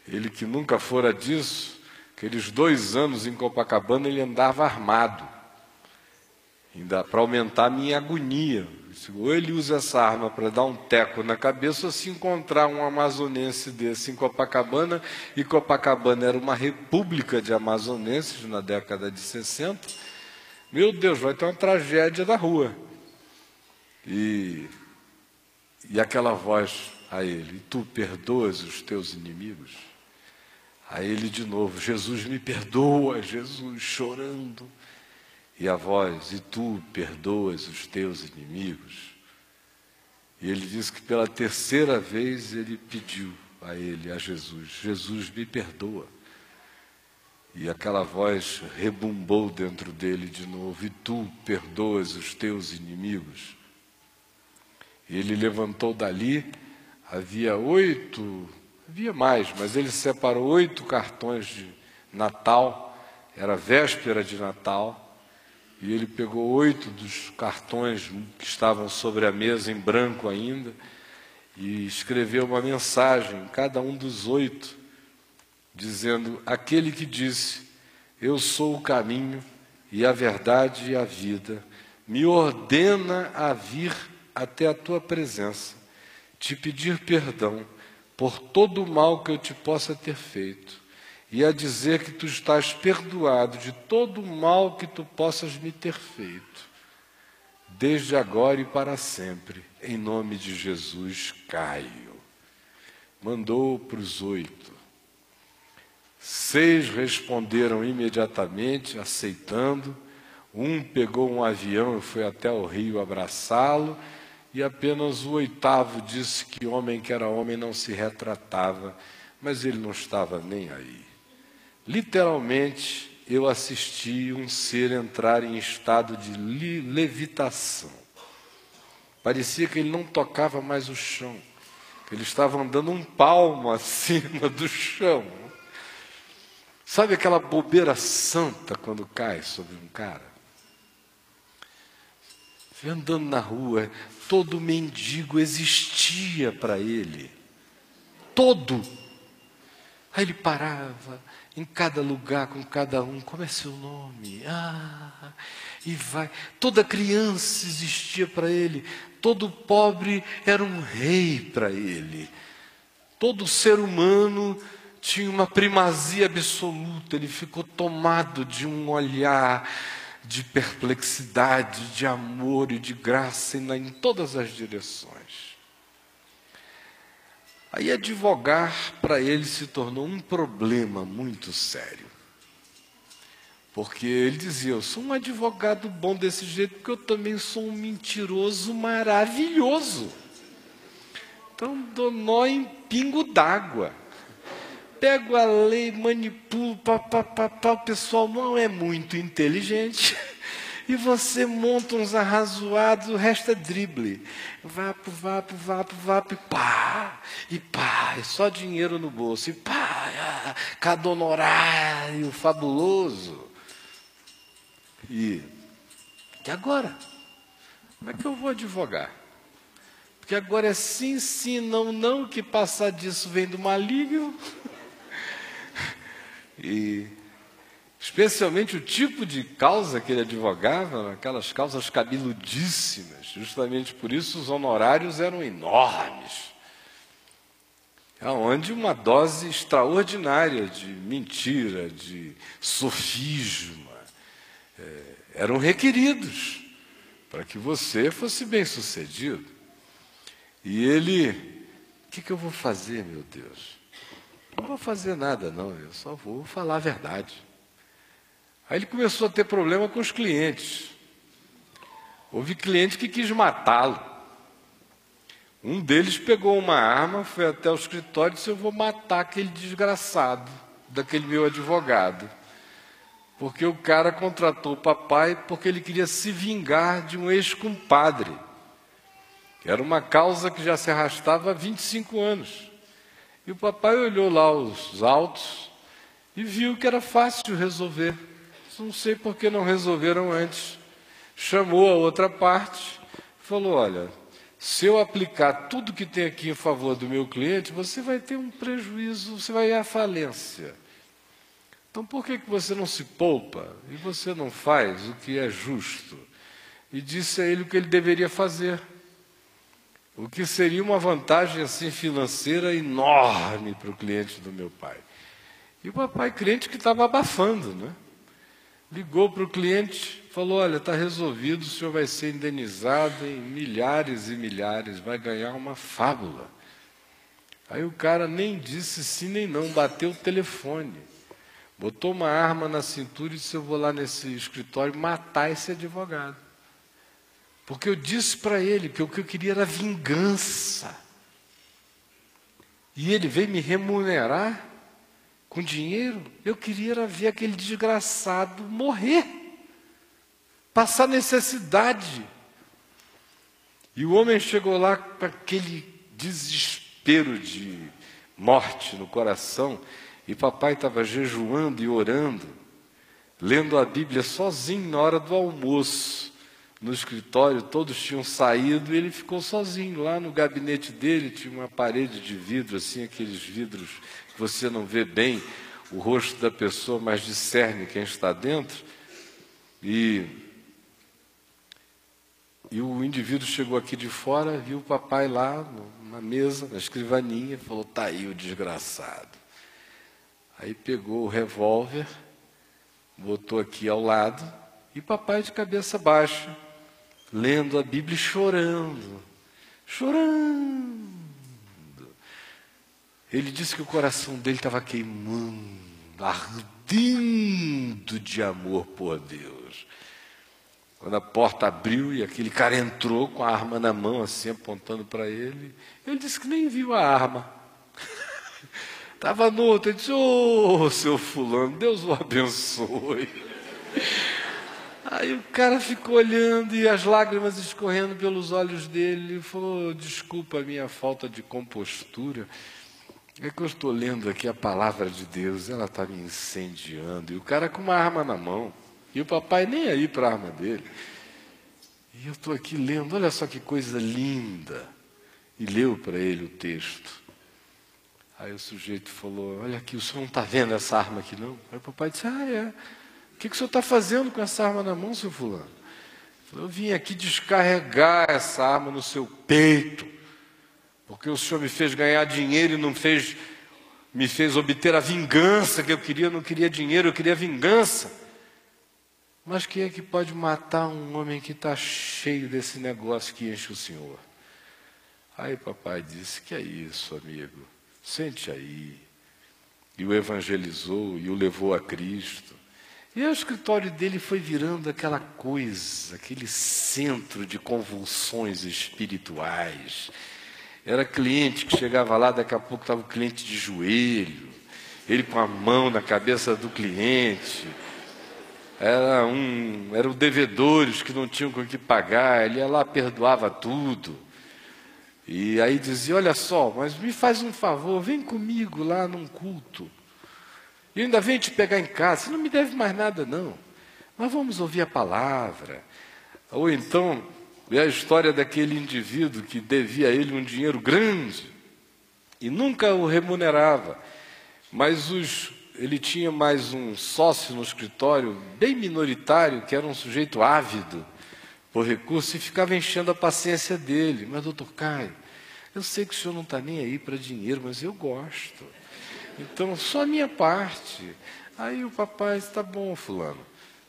Ele que nunca fora disso, aqueles 2 anos em Copacabana ele andava armado, ainda para aumentar a minha agonia. Ou ele usa essa arma para dar um teco na cabeça, ou se encontrar um amazonense desse em Copacabana, e Copacabana era uma república de amazonenses na década de 60, meu Deus, vai ter uma tragédia da rua. E aquela voz a ele: e tu perdoas os teus inimigos? A ele de novo: Jesus, me perdoa, Jesus, chorando. E a voz: e tu perdoas os teus inimigos? E ele diz que pela 3ª vez ele pediu a ele, a Jesus: Jesus, me perdoa. E aquela voz rebumbou dentro dele de novo: e tu perdoas os teus inimigos? E ele levantou dali, havia mais, mas ele separou 8 cartões de Natal, era véspera de Natal, e ele pegou 8 dos cartões que estavam sobre a mesa, em branco ainda, e escreveu uma mensagem em cada um dos 8, dizendo: aquele que disse, eu sou o caminho e a verdade e a vida, me ordena a vir até a tua presença, te pedir perdão por todo o mal que eu te possa ter feito, e a dizer que tu estás perdoado de todo o mal que tu possas me ter feito, desde agora e para sempre, em nome de Jesus, Caio. Mandou para os 8. 6 responderam imediatamente, aceitando. Um pegou um avião e foi até o Rio abraçá-lo, e apenas o 8º disse que homem que era homem não se retratava, mas ele não estava nem aí. Literalmente, eu assisti um ser entrar em estado de levitação. Parecia que ele não tocava mais o chão, que ele estava andando um palmo acima do chão. Sabe aquela bobeira santa quando cai sobre um cara? Andando na rua, todo mendigo existia para ele. Todo. Aí ele parava em cada lugar com cada um. Como é seu nome? E vai. Toda criança existia para ele. Todo pobre era um rei para ele. Todo ser humano tinha uma primazia absoluta. Ele ficou tomado de um olhar de perplexidade, de amor e de graça em todas as direções. Aí advogar para ele se tornou um problema muito sério. Porque ele dizia, eu sou um advogado bom desse jeito, porque eu também sou um mentiroso maravilhoso. Então dou nó em pingo d'água. Pego a lei, manipulo, o pessoal não é muito inteligente, e você monta uns arrazoados, o resto é drible. Vapo, e pá, é só dinheiro no bolso, e pá, cada honorário fabuloso. E agora? Como é que eu vou advogar? Porque agora é sim, sim, não, não, que passar disso vem do maligno. E especialmente o tipo de causa que ele advogava, aquelas causas cabeludíssimas. Justamente por isso os honorários eram enormes. Onde uma dose extraordinária de mentira, de sofisma, eram requeridos para que você fosse bem-sucedido. E ele, o que eu vou fazer, meu Deus? Não vou fazer nada, não, eu só vou falar a verdade. Aí ele começou a ter problema com os clientes. Houve cliente que quis matá-lo. Um deles pegou uma arma, foi até o escritório e disse, eu vou matar aquele desgraçado, daquele meu advogado. Porque o cara contratou o papai porque ele queria se vingar de um ex-compadre. Era uma causa que já se arrastava há 25 anos. E o papai olhou lá os autos e viu que era fácil resolver. Não sei por que não resolveram antes. Chamou a outra parte, falou, olha, se eu aplicar tudo que tem aqui em favor do meu cliente, você vai ter um prejuízo, você vai ir à falência. Então por que você não se poupa e você não faz o que é justo? E disse a ele o que ele deveria fazer. O que seria uma vantagem assim financeira enorme para o cliente do meu pai. E o papai crente que estava abafando, né? Ligou para o cliente, falou, olha, está resolvido, o senhor vai ser indenizado em milhares e milhares, vai ganhar uma fábula. Aí o cara nem disse sim nem não, bateu o telefone, botou uma arma na cintura e disse, eu vou lá nesse escritório matar esse advogado. Porque eu disse para ele que o que eu queria era vingança. E ele veio me remunerar com dinheiro. Eu queria era ver aquele desgraçado morrer, passar necessidade. E o homem chegou lá com aquele desespero de morte no coração. E papai estava jejuando e orando, lendo a Bíblia sozinho na hora do almoço. No escritório, todos tinham saído e ele ficou sozinho. Lá no gabinete dele tinha uma parede de vidro, assim, aqueles vidros que você não vê bem o rosto da pessoa, mas discerne quem está dentro. E o indivíduo chegou aqui de fora, viu o papai lá na mesa, na escrivaninha, falou, está aí o desgraçado. Aí pegou o revólver, botou aqui ao lado, e papai de cabeça baixa, lendo a Bíblia e chorando. Ele disse que o coração dele estava queimando, ardendo de amor por Deus. Quando a porta abriu e aquele cara entrou com a arma na mão, assim, apontando para ele, ele disse que nem viu a arma. Estava no outro, ele disse: ô, seu fulano, Deus o abençoe. Aí o cara ficou olhando e as lágrimas escorrendo pelos olhos dele e falou: desculpa a minha falta de compostura, é que eu estou lendo aqui a palavra de Deus, ela está me incendiando. E o cara com uma arma na mão, e o papai nem aí para a arma dele. E eu estou aqui lendo, olha só que coisa linda. E leu para ele o texto. Aí o sujeito falou: olha aqui, o senhor não está vendo essa arma aqui não? Aí o papai disse: ah, é. O que o senhor está fazendo com essa arma na mão, seu fulano? Ele falou: eu vim aqui descarregar essa arma no seu peito, porque o senhor me fez ganhar dinheiro e não me fez obter a vingança que eu queria. Eu não queria dinheiro, eu queria vingança. Mas quem é que pode matar um homem que está cheio desse negócio que enche o senhor? Aí papai disse: que é isso, amigo? Sente aí. E o evangelizou e o levou a Cristo. E o escritório dele foi virando aquela coisa, aquele centro de convulsões espirituais. Era cliente que chegava lá, daqui a pouco estava o cliente de joelho, ele com a mão na cabeça do cliente. Eram devedores que não tinham com o que pagar, ele ia lá, perdoava tudo. E aí dizia: olha só, mas me faz um favor, vem comigo lá num culto. E ainda vem te pegar em casa, você não me deve mais nada não, mas vamos ouvir a palavra. Ou então, é a história daquele indivíduo que devia a ele um dinheiro grande e nunca o remunerava, mas ele tinha mais um sócio no escritório, bem minoritário, que era um sujeito ávido por recurso e ficava enchendo a paciência dele. Mas, doutor Caio, eu sei que o senhor não está nem aí para dinheiro, mas eu gosto. Então, só a minha parte. Aí o papai disse: tá bom, fulano,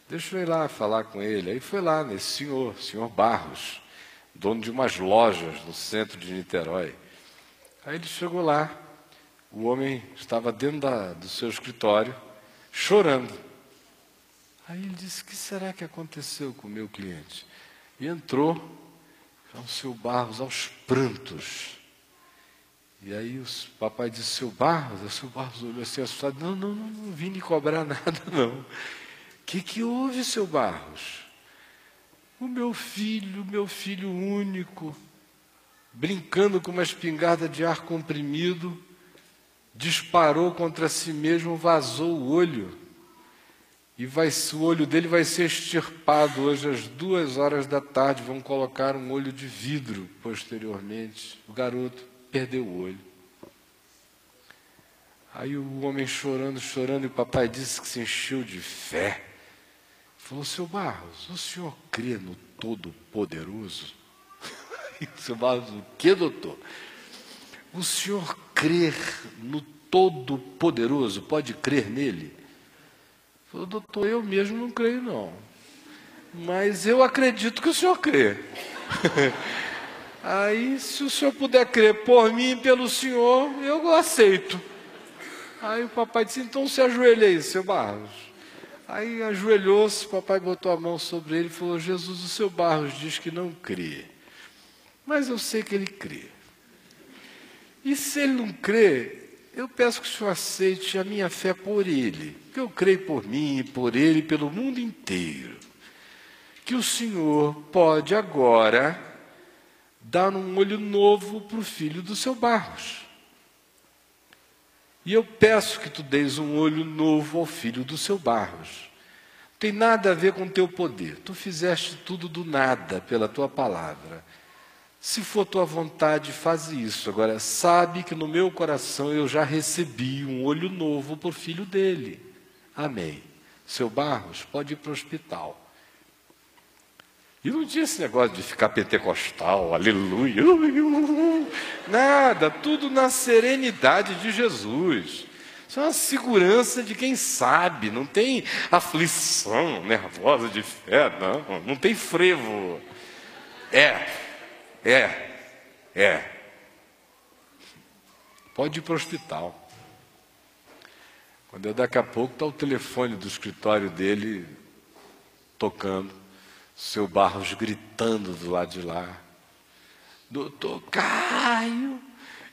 deixa eu ir lá falar com ele. Aí foi lá nesse senhor Barros, dono de umas lojas no centro de Niterói. Aí ele chegou lá, o homem estava dentro do seu escritório, chorando. Aí ele disse: o que será que aconteceu com o meu cliente? E entrou o seu Barros aos prantos. E aí o papai disse: seu Barros? O seu Barros olhou assim assustado: não vim lhe cobrar nada não. O que houve, seu Barros? O meu filho único, brincando com uma espingarda de ar comprimido, disparou contra si mesmo, vazou o olho. E o olho dele vai ser extirpado hoje às 14h. Vão colocar um olho de vidro posteriormente. O garoto perdeu o olho. Aí o homem chorando, e o papai disse que se encheu de fé. Falou: seu Barros, o senhor crê no Todo-Poderoso? E o seu Barros: o que, doutor? O senhor crê no Todo-Poderoso? Pode crer nele? Falou: doutor, eu mesmo não creio não, mas eu acredito que o senhor crê. Aí, se o senhor puder crer por mim e pelo senhor, eu aceito. Aí o papai disse: então se ajoelha aí, seu Barros. Aí ajoelhou-se, o papai botou a mão sobre ele e falou: Jesus, o seu Barros diz que não crê, mas eu sei que ele crê. E se ele não crê, eu peço que o senhor aceite a minha fé por ele, porque eu creio por mim, por ele e pelo mundo inteiro, que o senhor pode agora dar um olho novo para o filho do seu Barros. E eu peço que tu deis um olho novo ao filho do seu Barros. Não tem nada a ver com o teu poder. Tu fizeste tudo do nada pela tua palavra. Se for tua vontade, faz isso. Agora, sabe que no meu coração eu já recebi um olho novo para o filho dele. Amém. Seu Barros pode ir para o hospital. E não tinha esse negócio de ficar pentecostal, aleluia, nada, tudo na serenidade de Jesus. Isso é uma segurança de quem sabe, não tem aflição nervosa de fé, não tem frevo. É. Pode ir para o hospital. Quando daqui a pouco está o telefone do escritório dele tocando, seu Barros gritando do lado de lá: Doutor Caio,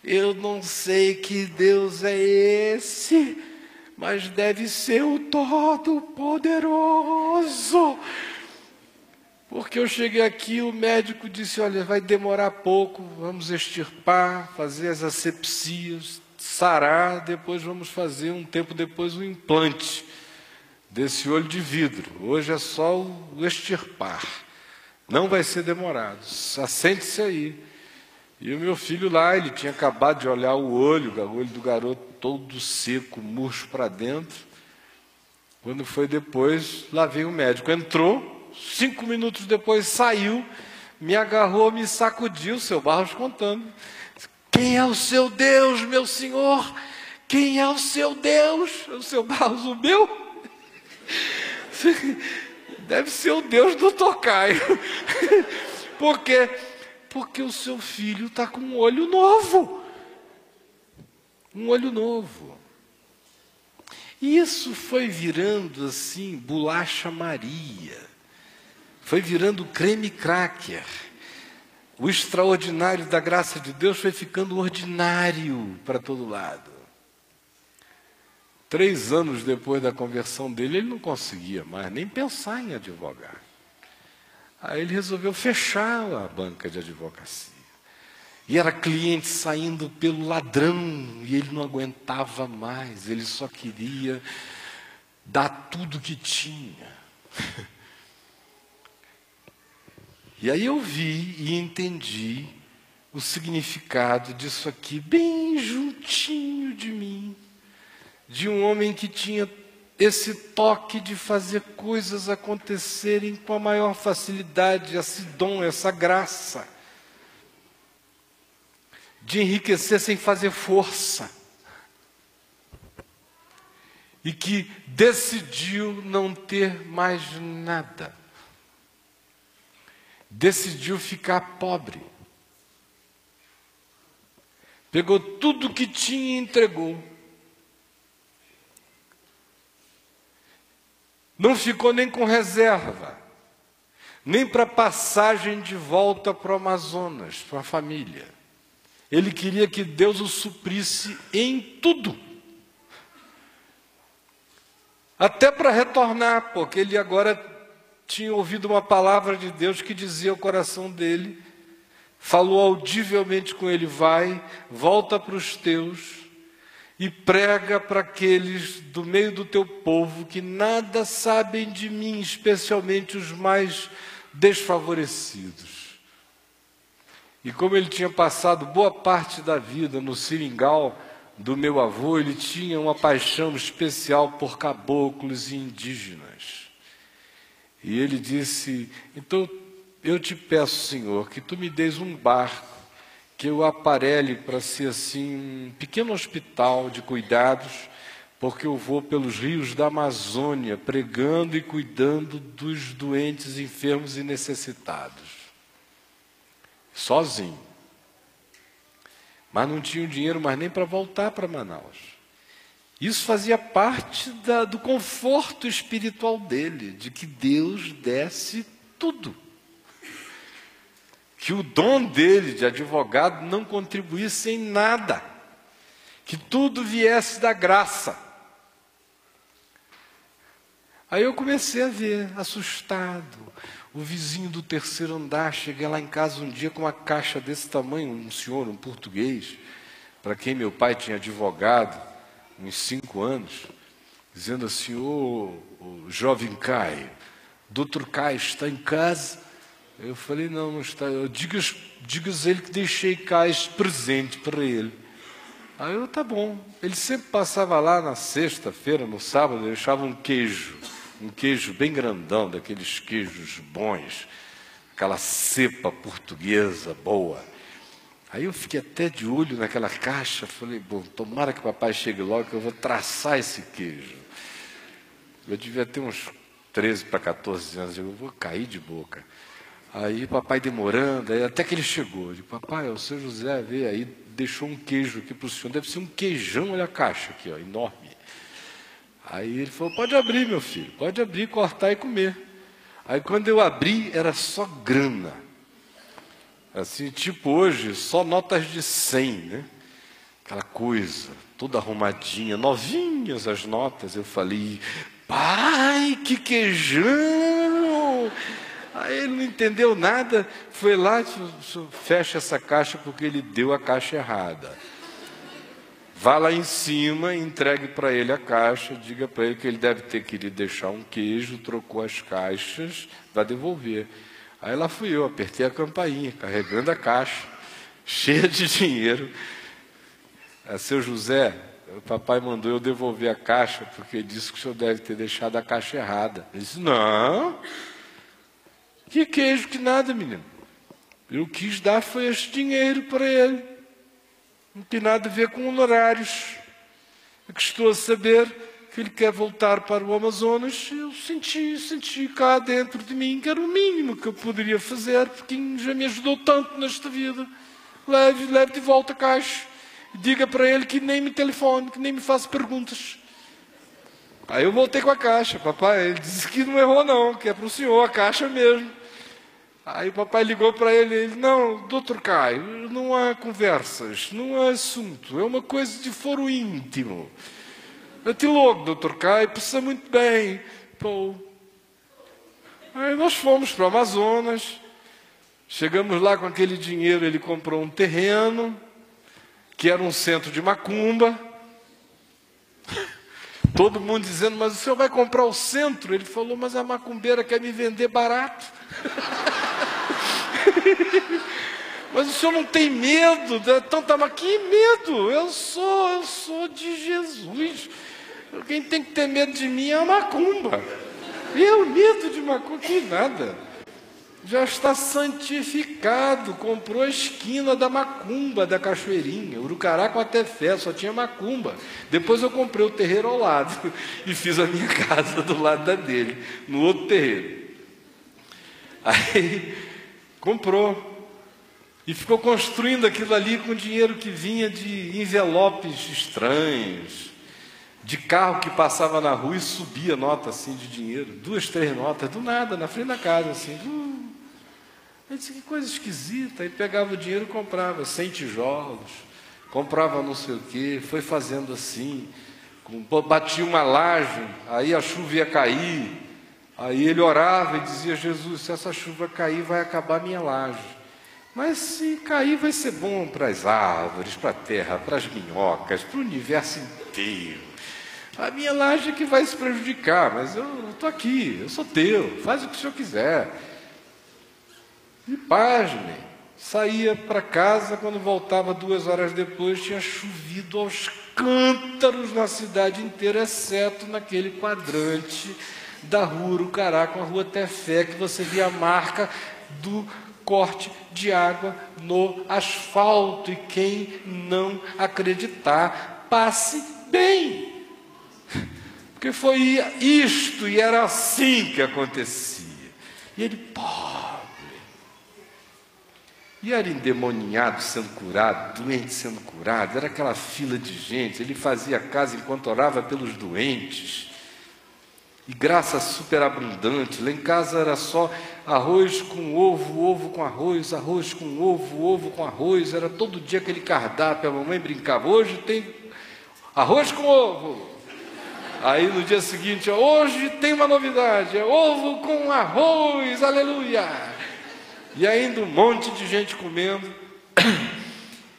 eu não sei que Deus é esse, mas deve ser o Todo-Poderoso. Porque eu cheguei aqui, o médico disse: olha, vai demorar pouco, vamos extirpar, fazer as asepsias, sarar, depois vamos fazer, um tempo depois, um implante desse olho de vidro. Hoje é só o extirpar. Não vai ser demorado. Assente-se aí. E o meu filho lá, ele tinha acabado de olhar o olho do garoto todo seco, murcho para dentro. Quando foi depois, lá veio o médico. Entrou, 5 minutos depois saiu, me agarrou, me sacudiu, seu Barros contando. Quem é o seu Deus, meu senhor? Quem é o seu Deus? O seu Barros, o meu? Deve ser o Deus do Tocaio. Por quê? Porque o seu filho está com um olho novo. Um olho novo. E isso foi virando assim, bolacha Maria. Foi virando creme cracker. O extraordinário da graça de Deus foi ficando ordinário para todo lado. 3 anos depois da conversão dele, ele não conseguia mais nem pensar em advogar. Aí ele resolveu fechar a banca de advocacia. E era cliente saindo pelo ladrão, e ele não aguentava mais, ele só queria dar tudo que tinha. E aí eu vi e entendi o significado disso aqui, bem juntinho de mim. De um homem que tinha esse toque de fazer coisas acontecerem com a maior facilidade, esse dom, essa graça. De enriquecer sem fazer força. E que decidiu não ter mais nada. Decidiu ficar pobre. Pegou tudo que tinha e entregou. Não ficou nem com reserva, nem para passagem de volta para o Amazonas, para a família. Ele queria que Deus o suprisse em tudo. Até para retornar, porque ele agora tinha ouvido uma palavra de Deus que dizia ao coração dele, falou audivelmente com ele: vai, volta para os teus, e prega para aqueles do meio do teu povo que nada sabem de mim, especialmente os mais desfavorecidos. E como ele tinha passado boa parte da vida no seringal do meu avô, ele tinha uma paixão especial por caboclos e indígenas. E ele disse: então eu te peço, Senhor, que tu me des um barco, que eu aparelhe para ser assim um pequeno hospital de cuidados, porque eu vou pelos rios da Amazônia pregando e cuidando dos doentes, enfermos e necessitados. Sozinho. Mas não tinha dinheiro mais nem para voltar para Manaus. Isso fazia parte do conforto espiritual dele, de que Deus desse tudo. Que o dom dele de advogado não contribuísse em nada, que tudo viesse da graça. Aí eu comecei a ver, assustado, o vizinho do 3º andar. Cheguei lá em casa um dia com uma caixa desse tamanho, um senhor, um português, para quem meu pai tinha advogado, uns 5 anos, dizendo assim: ô jovem Caio, doutor Caio está em casa? Eu falei: não está. Diga-lhe ele que deixei cá esse presente para ele. Aí eu: tá bom. Ele sempre passava lá na sexta-feira, no sábado, deixava um queijo bem grandão, daqueles queijos bons, aquela cepa portuguesa boa. Aí eu fiquei até de olho naquela caixa, falei, bom, tomara que o papai chegue logo que eu vou traçar esse queijo. Eu devia ter uns 13 para 14 anos, eu vou cair de boca. Aí o papai demorando, aí até que ele chegou. Eu digo, papai, o seu José veio aí, deixou um queijo aqui para o senhor, deve ser um queijão, olha a caixa aqui, ó, enorme. Aí ele falou, pode abrir, meu filho, pode abrir, cortar e comer. Aí quando eu abri, era só grana. Assim, tipo hoje, só notas de 100, né? Aquela coisa, toda arrumadinha, novinhas as notas. Eu falei, pai, que queijão! Aí ele não entendeu nada, foi lá, fecha essa caixa porque ele deu a caixa errada. Vá lá em cima, entregue para ele a caixa, diga para ele que ele deve ter querido deixar um queijo, trocou as caixas, vai devolver. Aí lá fui eu, apertei a campainha, carregando a caixa, cheia de dinheiro. Seu José, o papai mandou eu devolver a caixa, porque disse que o senhor deve ter deixado a caixa errada. Ele disse, não, que queijo, que nada, menino. Eu quis dar foi esse dinheiro para ele. Não tem nada a ver com honorários. Eu que estou a saber que ele quer voltar para o Amazonas, eu senti cá dentro de mim que era o mínimo que eu poderia fazer, porque já me ajudou tanto nesta vida. Leve de volta a caixa. Diga para ele que nem me telefone, que nem me faça perguntas. Aí eu voltei com a caixa. Papai, ele disse que não errou não, que é para o senhor a caixa mesmo. Aí o papai ligou para ele, não, doutor Caio, não há conversas, não há assunto, é uma coisa de foro íntimo. Até logo, doutor Caio, precisa muito bem. Pô. Aí nós fomos para o Amazonas, chegamos lá com aquele dinheiro, ele comprou um terreno, que era um centro de macumba. Todo mundo dizendo, mas o senhor vai comprar o centro? Ele falou, mas a macumbeira quer me vender barato. Mas o senhor não tem medo de tanta macumba? Que medo? Eu sou de Jesus. Quem tem que ter medo de mim é a macumba. Eu, medo de macumba, que nada. Já está santificado, comprou a esquina da macumba, da Cachoeirinha, Urucará com até fé, só tinha macumba. Depois eu comprei o terreiro ao lado e fiz a minha casa do lado da dele, no outro terreiro. Aí comprou e ficou construindo aquilo ali com dinheiro que vinha de envelopes estranhos, de carro que passava na rua e subia nota assim de dinheiro, 2, 3 notas, do nada, na frente da casa, assim. Eu disse, que coisa esquisita. Aí pegava o dinheiro e comprava 100 tijolos, comprava não sei o quê, foi fazendo assim, batia uma laje, aí a chuva ia cair, aí ele orava e dizia, Jesus, se essa chuva cair, vai acabar a minha laje. Mas se cair, vai ser bom para as árvores, para a terra, para as minhocas, para o universo inteiro. A minha laje é que vai se prejudicar, mas eu estou aqui, eu sou teu, faz o que o senhor quiser. E pasmem, saía para casa, quando voltava 2 horas depois, tinha chovido aos cântaros na cidade inteira, exceto naquele quadrante da rua Urucará com a rua Tefé, que você via a marca do corte de água no asfalto. E quem não acreditar, passe bem. Porque foi isto, e era assim que acontecia. E ele, pobre, e era endemoniado sendo curado, doente sendo curado, era aquela fila de gente, ele fazia casa enquanto orava pelos doentes, e graça superabundante. Lá em casa era só arroz com ovo, ovo com arroz, arroz com ovo, ovo com arroz, era todo dia aquele cardápio. A mamãe brincava, hoje tem arroz com ovo. Aí no dia seguinte, hoje tem uma novidade, é ovo com arroz, aleluia. E ainda um monte de gente comendo.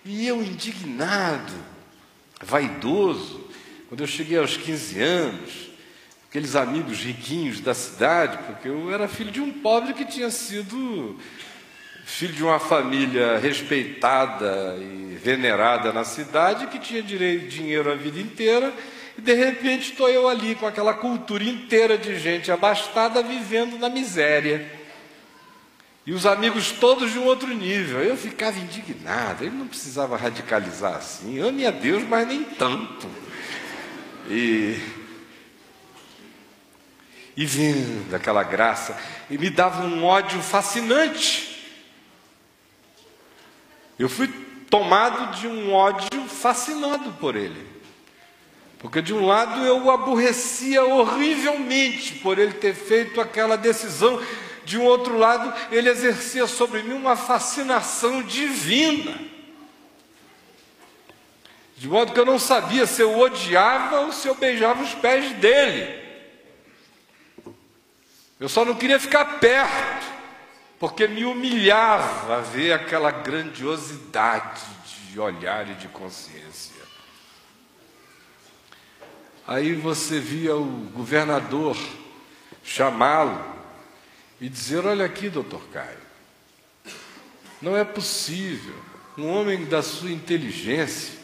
E eu indignado, vaidoso, quando eu cheguei aos 15 anos, aqueles amigos riquinhos da cidade, porque eu era filho de um pobre que tinha sido filho de uma família respeitada e venerada na cidade, que tinha dinheiro a vida inteira, e de repente estou eu ali com aquela cultura inteira de gente abastada vivendo na miséria. E os amigos todos de um outro nível. Eu ficava indignado, ele não precisava radicalizar assim. Ame a Deus, mas nem tanto. E vendo aquela graça, e me dava um ódio fascinante. Eu fui tomado de um ódio fascinado por ele. Porque de um lado eu o aborrecia horrivelmente por ele ter feito aquela decisão. De um outro lado, ele exercia sobre mim uma fascinação divina. De modo que eu não sabia se eu odiava ou se eu beijava os pés dele. Eu só não queria ficar perto, porque me humilhava ver aquela grandiosidade de olhar e de consciência. Aí você via o governador chamá-lo e dizer: olha aqui, doutor Caio, não é possível, um homem da sua inteligência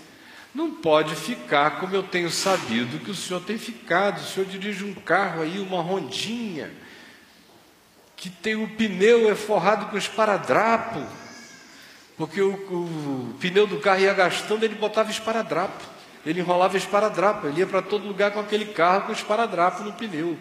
não pode ficar como eu tenho sabido que o senhor tem ficado. O senhor dirige um carro aí, uma Hondinha, que tem o pneu é forrado com esparadrapo, porque o pneu do carro ia gastando, ele botava esparadrapo, ele enrolava esparadrapo, ele ia para todo lugar com aquele carro com esparadrapo no pneu.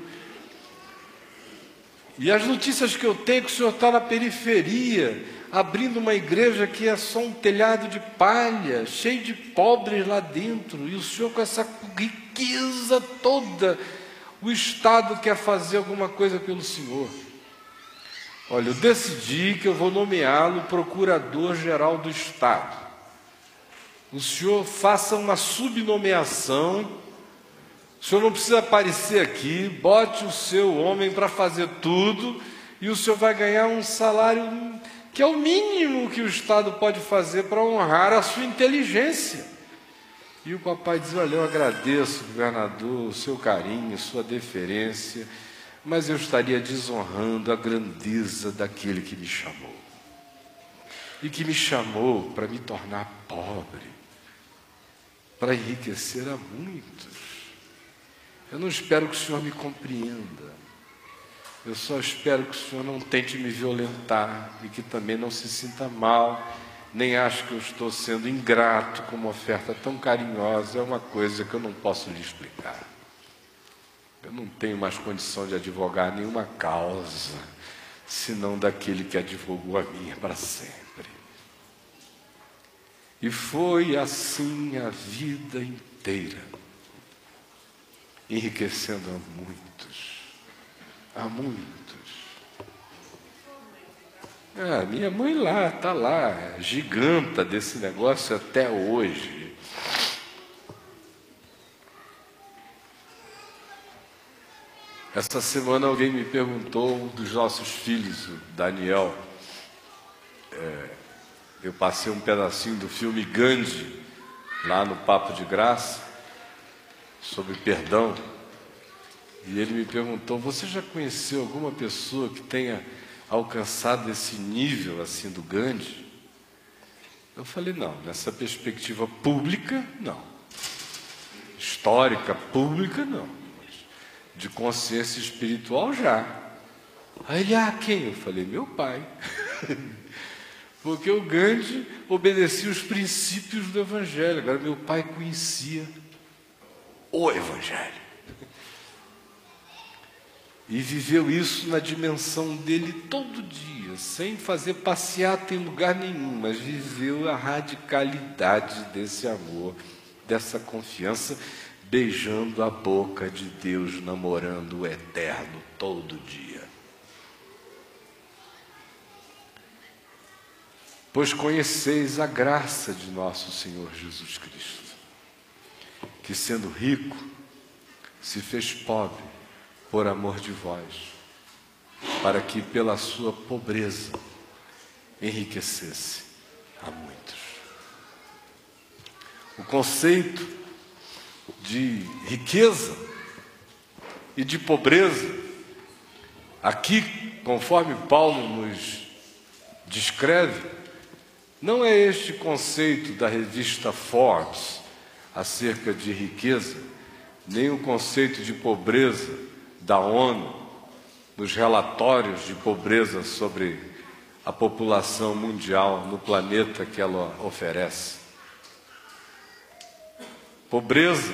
E as notícias que eu tenho é que o senhor está na periferia, abrindo uma igreja que é só um telhado de palha, cheio de pobres lá dentro, e o senhor com essa riqueza toda, o Estado quer fazer alguma coisa pelo senhor. Olha, eu decidi que eu vou nomeá-lo procurador-geral do Estado. O senhor faça uma subnomeação. O senhor não precisa aparecer aqui, bote o seu homem para fazer tudo, e o senhor vai ganhar um salário que é o mínimo que o Estado pode fazer para honrar a sua inteligência. E o papai diz: olha, eu agradeço, governador, o seu carinho, sua deferência, mas eu estaria desonrando a grandeza daquele que me chamou. E que me chamou para me tornar pobre, para enriquecer a muitos. Eu não espero que o senhor me compreenda. Eu só espero que o senhor não tente me violentar e que também não se sinta mal, nem ache que eu estou sendo ingrato com uma oferta tão carinhosa. É uma coisa que eu não posso lhe explicar. Eu não tenho mais condição de advogar nenhuma causa, senão daquele que advogou a minha para sempre. E foi assim a vida inteira, enriquecendo a muitos, a muitos. Minha mãe lá, está lá, giganta desse negócio até hoje. Essa semana alguém me perguntou, um dos nossos filhos, o Daniel, eu passei um pedacinho do filme Gandhi, lá no Papo de Graça, sobre perdão, e ele me perguntou: você já conheceu alguma pessoa que tenha alcançado esse nível assim do Gandhi? Eu falei: não, nessa perspectiva pública, não. Histórica, pública, não. Mas de consciência espiritual, já. Aí ele: quem? Eu falei: meu pai. Porque o Gandhi obedecia os princípios do Evangelho. Agora, meu pai conhecia o Evangelho. E viveu isso na dimensão dele todo dia, sem fazer passeata em lugar nenhum, mas viveu a radicalidade desse amor, dessa confiança, beijando a boca de Deus, namorando o eterno todo dia. Pois conheceis a graça de nosso Senhor Jesus Cristo, que sendo rico, se fez pobre por amor de vós, para que pela sua pobreza enriquecesse a muitos. O conceito de riqueza e de pobreza, aqui, conforme Paulo nos descreve, não é este conceito da revista Forbes acerca de riqueza, nem o conceito de pobreza da ONU, nos relatórios de pobreza sobre a população mundial no planeta que ela oferece. Pobreza,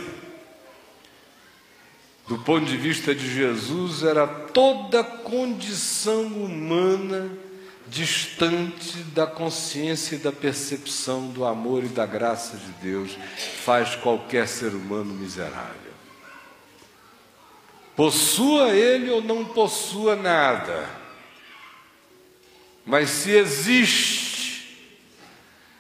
do ponto de vista de Jesus, era toda condição humana distante da consciência e da percepção do amor e da graça de Deus, faz qualquer ser humano miserável. Possua ele ou não possua nada, mas se existe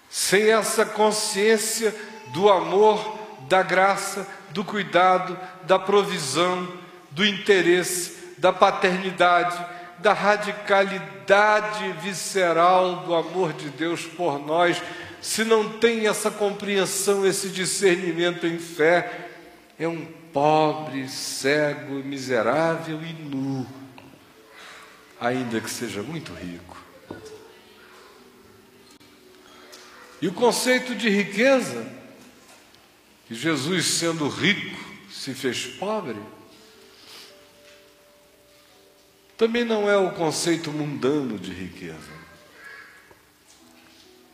sem essa consciência do amor, da graça, do cuidado, da provisão, do interesse, da paternidade, da radicalidade visceral do amor de Deus por nós, se não tem essa compreensão, esse discernimento em fé, é um pobre, cego, miserável e nu, ainda que seja muito rico. E o conceito de riqueza, que Jesus, sendo rico, se fez pobre, também não é o conceito mundano de riqueza.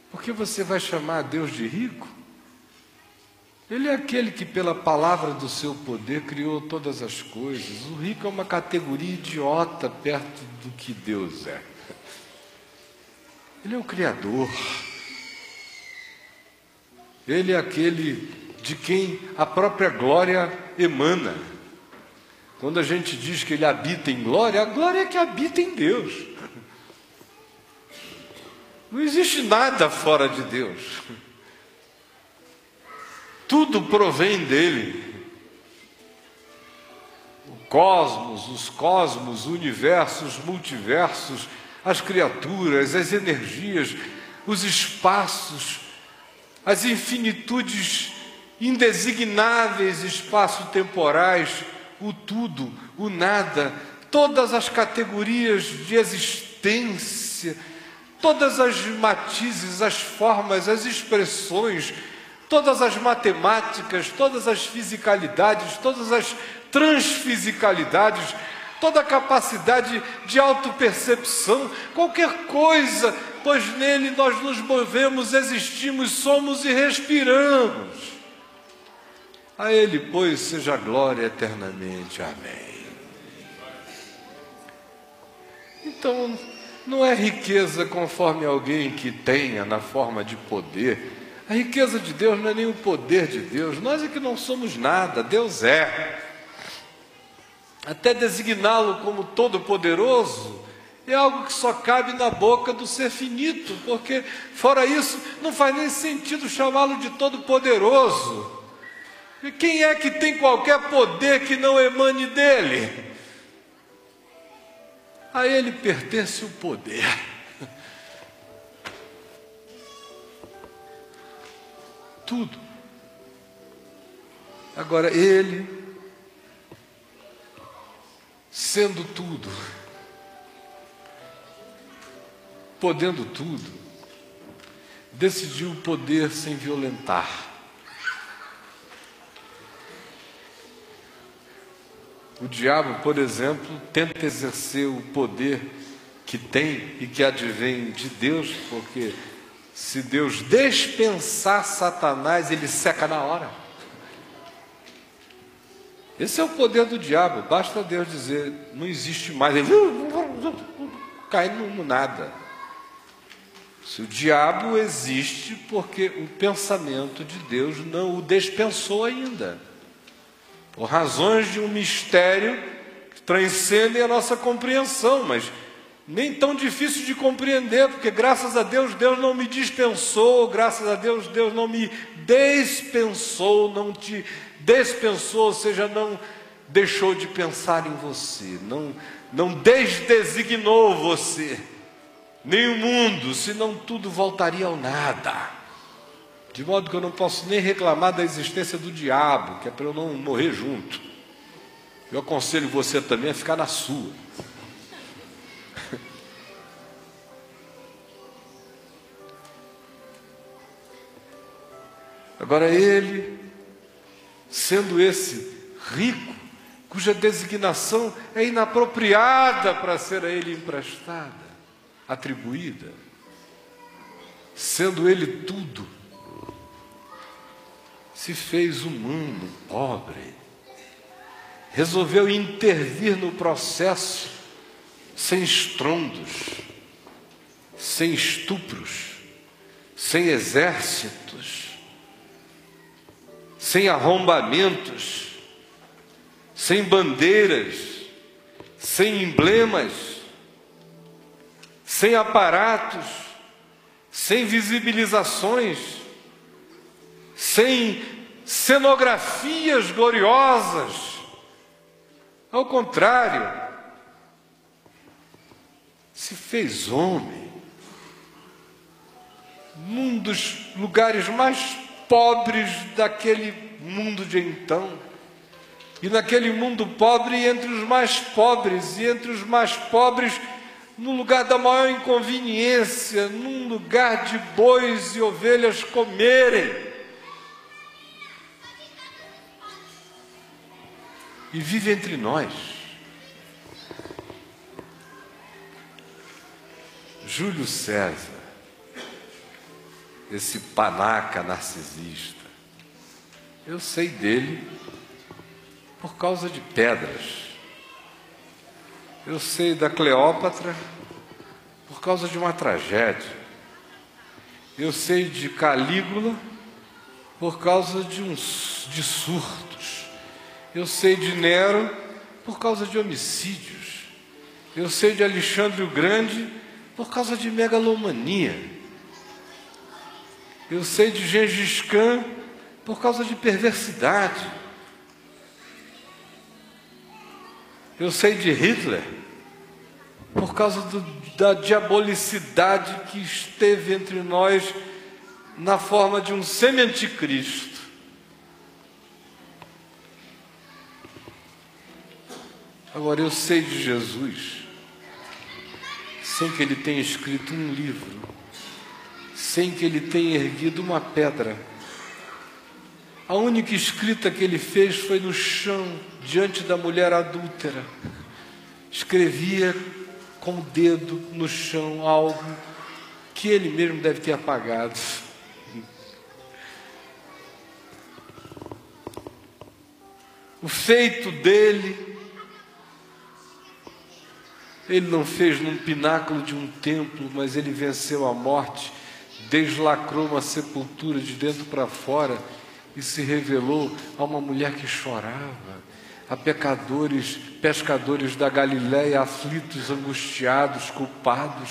Por que você vai chamar Deus de rico? Ele é aquele que, pela palavra do seu poder, criou todas as coisas. O rico é uma categoria idiota perto do que Deus é. Ele é o Criador. Ele é aquele de quem a própria glória emana. Quando a gente diz que ele habita em glória, a glória é que habita em Deus. Não existe nada fora de Deus. Tudo provém dele. O cosmos, os cosmos, o universo, os multiversos, as criaturas, as energias, os espaços, as infinitudes indesignáveis espaço-temporais, o tudo, o nada, todas as categorias de existência, todas as matizes, as formas, as expressões, todas as matemáticas, todas as fisicalidades, todas as transfisicalidades, toda a capacidade de autopercepção, qualquer coisa, pois nele nós nos movemos, existimos, somos e respiramos. A ele, pois, seja a glória eternamente. Amém. Então, não é riqueza conforme alguém que tenha na forma de poder. A riqueza de Deus não é nem o poder de Deus. Nós é que não somos nada, Deus é. Até designá-lo como todo-poderoso é algo que só cabe na boca do ser finito, porque, fora isso, não faz nem sentido chamá-lo de todo-poderoso. E quem é que tem qualquer poder que não emane dele? A ele pertence o poder. Tudo. Agora, ele, sendo tudo, podendo tudo, decidiu poder sem violentar. O diabo, por exemplo, tenta exercer o poder que tem e que advém de Deus, porque se Deus dispensar Satanás, ele seca na hora. Esse é o poder do diabo, basta Deus dizer, não existe mais, ele cai no nada. Se o diabo existe, porque o pensamento de Deus não o dispensou ainda. Por razões de um mistério que transcendem a nossa compreensão, mas nem tão difícil de compreender, porque graças a Deus, Deus não me dispensou, graças a Deus, Deus não me dispensou, não te dispensou, ou seja, não deixou de pensar em você, não desdesignou você, nem o mundo, senão tudo voltaria ao nada. De modo que eu não posso nem reclamar da existência do diabo, que é para eu não morrer junto. Eu aconselho você também a ficar na sua. Agora ele, sendo esse rico, cuja designação é inapropriada para ser a ele emprestada, atribuída, sendo ele tudo, se fez humano, pobre, resolveu intervir no processo sem estrondos, sem estupros, sem exércitos, sem arrombamentos, sem bandeiras, sem emblemas, sem aparatos, sem visibilizações, sem cenografias gloriosas. Ao contrário, se fez homem, num dos lugares mais pobres daquele mundo de então. E naquele mundo pobre, entre os mais pobres, e entre os mais pobres, no lugar da maior inconveniência, num lugar de bois e ovelhas comerem. E vive entre nós. Júlio César, esse panaca narcisista, eu sei dele por causa de pedras. Eu sei da Cleópatra por causa de uma tragédia. Eu sei de Calígula por causa de surtos. Eu sei de Nero por causa de homicídios. Eu sei de Alexandre o Grande por causa de megalomania. Eu sei de Gengis Khan por causa de perversidade. Eu sei de Hitler por causa da diabolicidade que esteve entre nós na forma de um semi-anticristo. Agora, eu sei de Jesus sem que ele tenha escrito um livro, sem que ele tenha erguido uma pedra. A única escrita que ele fez foi no chão, diante da mulher adúltera. Escrevia com o dedo no chão algo que ele mesmo deve ter apagado. O feito dele, ele não fez num pináculo de um templo, mas ele venceu a morte, deslacrou uma sepultura de dentro para fora e se revelou a uma mulher que chorava, a pecadores, pescadores da Galiléia, aflitos, angustiados, culpados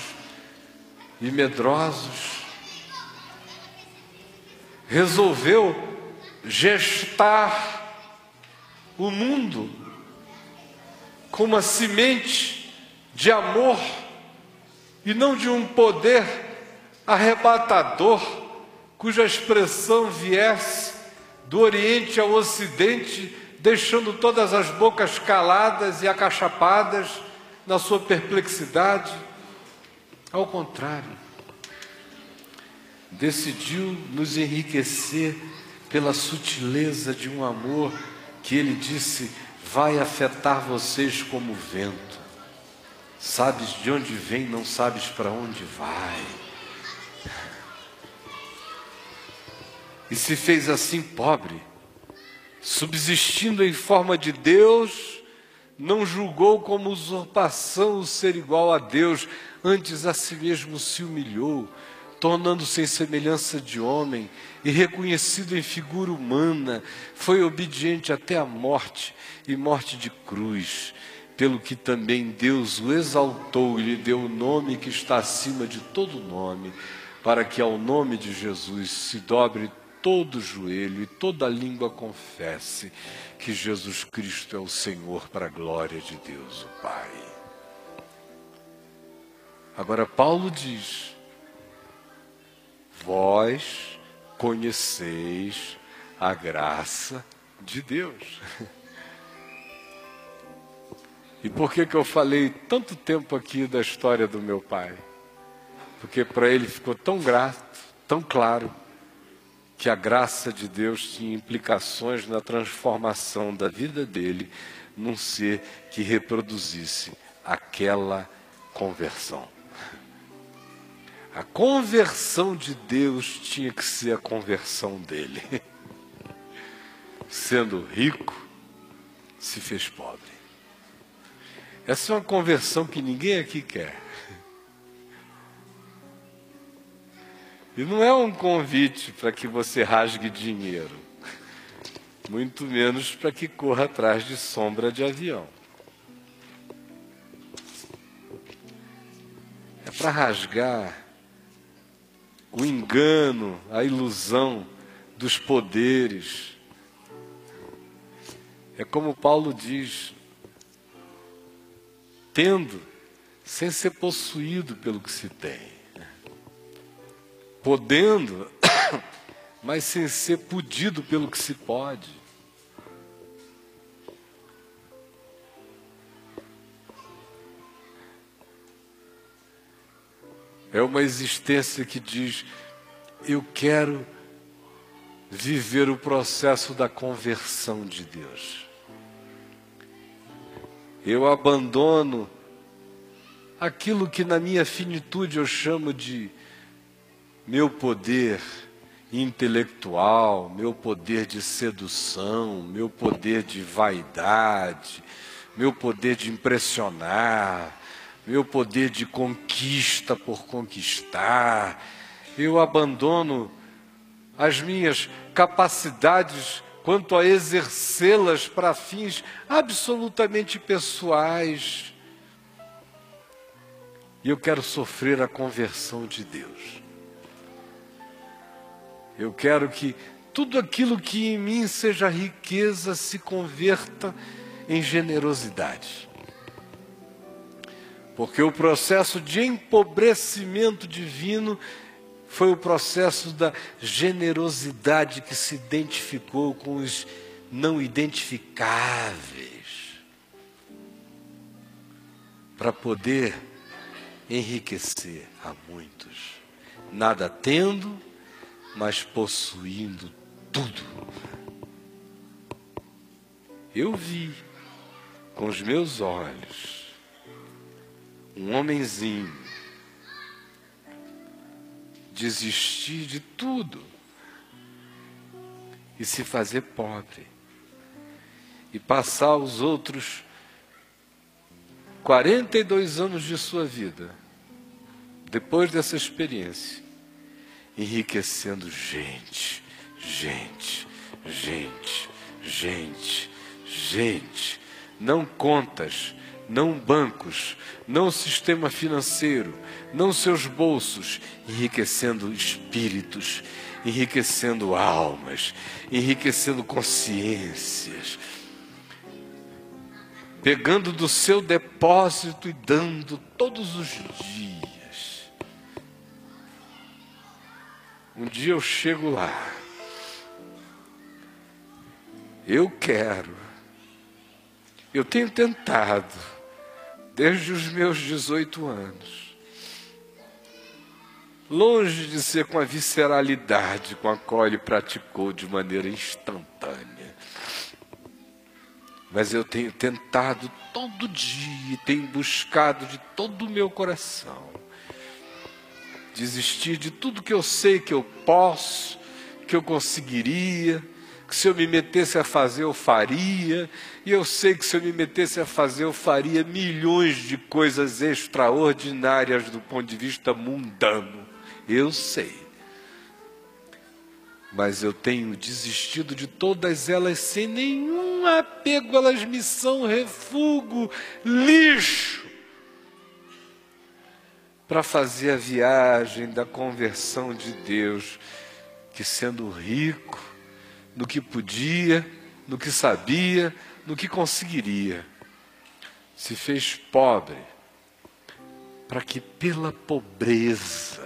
e medrosos. Resolveu gestar o mundo com uma semente de amor e não de um poder arrebatador, cuja expressão viesse do Oriente ao Ocidente, deixando todas as bocas caladas e acachapadas na sua perplexidade. Ao contrário, decidiu nos enriquecer pela sutileza de um amor que ele disse: vai afetar vocês como o vento. Sabes de onde vem, não sabes para onde vai. E se fez assim pobre, subsistindo em forma de Deus, não julgou como usurpação o ser igual a Deus, antes a si mesmo se humilhou, tornando-se em semelhança de homem e reconhecido em figura humana, foi obediente até a morte e morte de cruz, pelo que também Deus o exaltou e lhe deu o nome que está acima de todo nome, para que ao nome de Jesus se dobre todo joelho e toda língua confesse que Jesus Cristo é o Senhor, para a glória de Deus o Pai. Agora Paulo diz: vós conheceis a graça de Deus. E por que eu falei tanto tempo aqui da história do meu pai? Porque para ele ficou tão grato, tão claro, que a graça de Deus tinha implicações na transformação da vida dele num ser que reproduzisse aquela conversão. A conversão de Deus tinha que ser a conversão dele. Sendo rico, se fez pobre. Essa é uma conversão que ninguém aqui quer. E não é um convite para que você rasgue dinheiro, muito menos para que corra atrás de sombra de avião. É para rasgar o engano, a ilusão dos poderes. É como Paulo diz, tendo, sem ser possuído pelo que se tem. Podendo, mas sem ser podido pelo que se pode. É uma existência que diz, eu quero viver o processo da conversão de Deus. Eu abandono aquilo que na minha finitude eu chamo de meu poder intelectual, meu poder de sedução, meu poder de vaidade, meu poder de impressionar, meu poder de conquista por conquistar. Eu abandono as minhas capacidades quanto a exercê-las para fins absolutamente pessoais. E eu quero sofrer a conversão de Deus. Eu quero que tudo aquilo que em mim seja riqueza se converta em generosidade. Porque o processo de empobrecimento divino foi o processo da generosidade que se identificou com os não identificáveis, para poder enriquecer a muitos, nada tendo, mas possuindo tudo. Eu vi com os meus olhos um homenzinho desistir de tudo e se fazer pobre e passar os outros 42 anos de sua vida, depois dessa experiência, enriquecendo gente, não contas, não bancos, não sistema financeiro, não seus bolsos, enriquecendo espíritos, enriquecendo almas, enriquecendo consciências, pegando do seu depósito e dando todos os dias. Um dia eu chego lá. Eu tenho tentado, desde os meus 18 anos, longe de ser com a visceralidade com a qual ele praticou de maneira instantânea, mas eu tenho tentado todo dia, tenho buscado de todo o meu coração, desistir de tudo que eu sei que eu posso, que eu conseguiria, que se eu me metesse a fazer eu faria, e eu sei que se eu me metesse a fazer eu faria milhões de coisas extraordinárias do ponto de vista mundano, eu sei. Mas eu tenho desistido de todas elas sem nenhum apego, elas me são refúgio, lixo, para fazer a viagem da conversão de Deus, que sendo rico no que podia, no que sabia, no que conseguiria, se fez pobre, para que pela pobreza,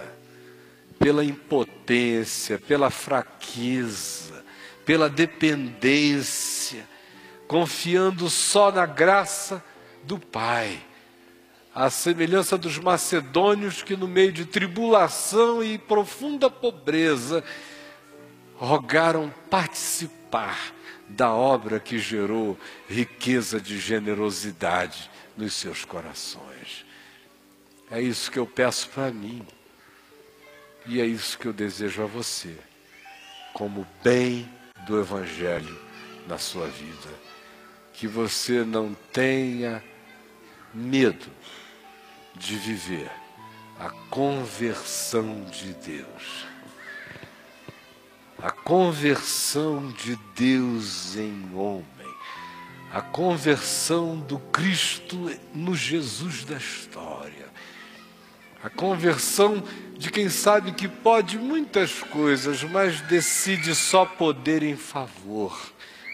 pela impotência, pela fraqueza, pela dependência, confiando só na graça do Pai, à semelhança dos macedônios que no meio de tribulação e profunda pobreza rogaram participar da obra que gerou riqueza de generosidade nos seus corações. É isso que eu peço para mim. E é isso que eu desejo a você, como bem do Evangelho na sua vida. Que você não tenha medo de viver a conversão de Deus. A conversão de Deus em homem. A conversão do Cristo no Jesus da história. A conversão de quem sabe que pode muitas coisas, mas decide só poder em favor,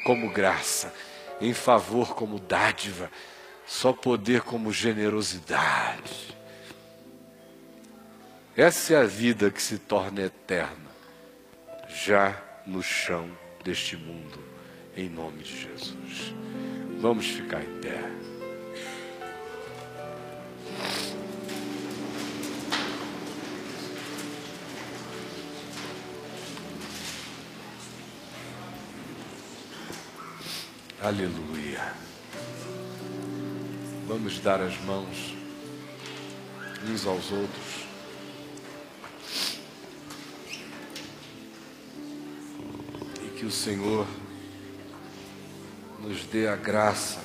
como graça, em favor como dádiva, só poder como generosidade. Essa é a vida que se torna eterna, já no chão deste mundo, em nome de Jesus. Vamos ficar em pé. Aleluia. Vamos dar as mãos uns aos outros. E que o Senhor nos dê a graça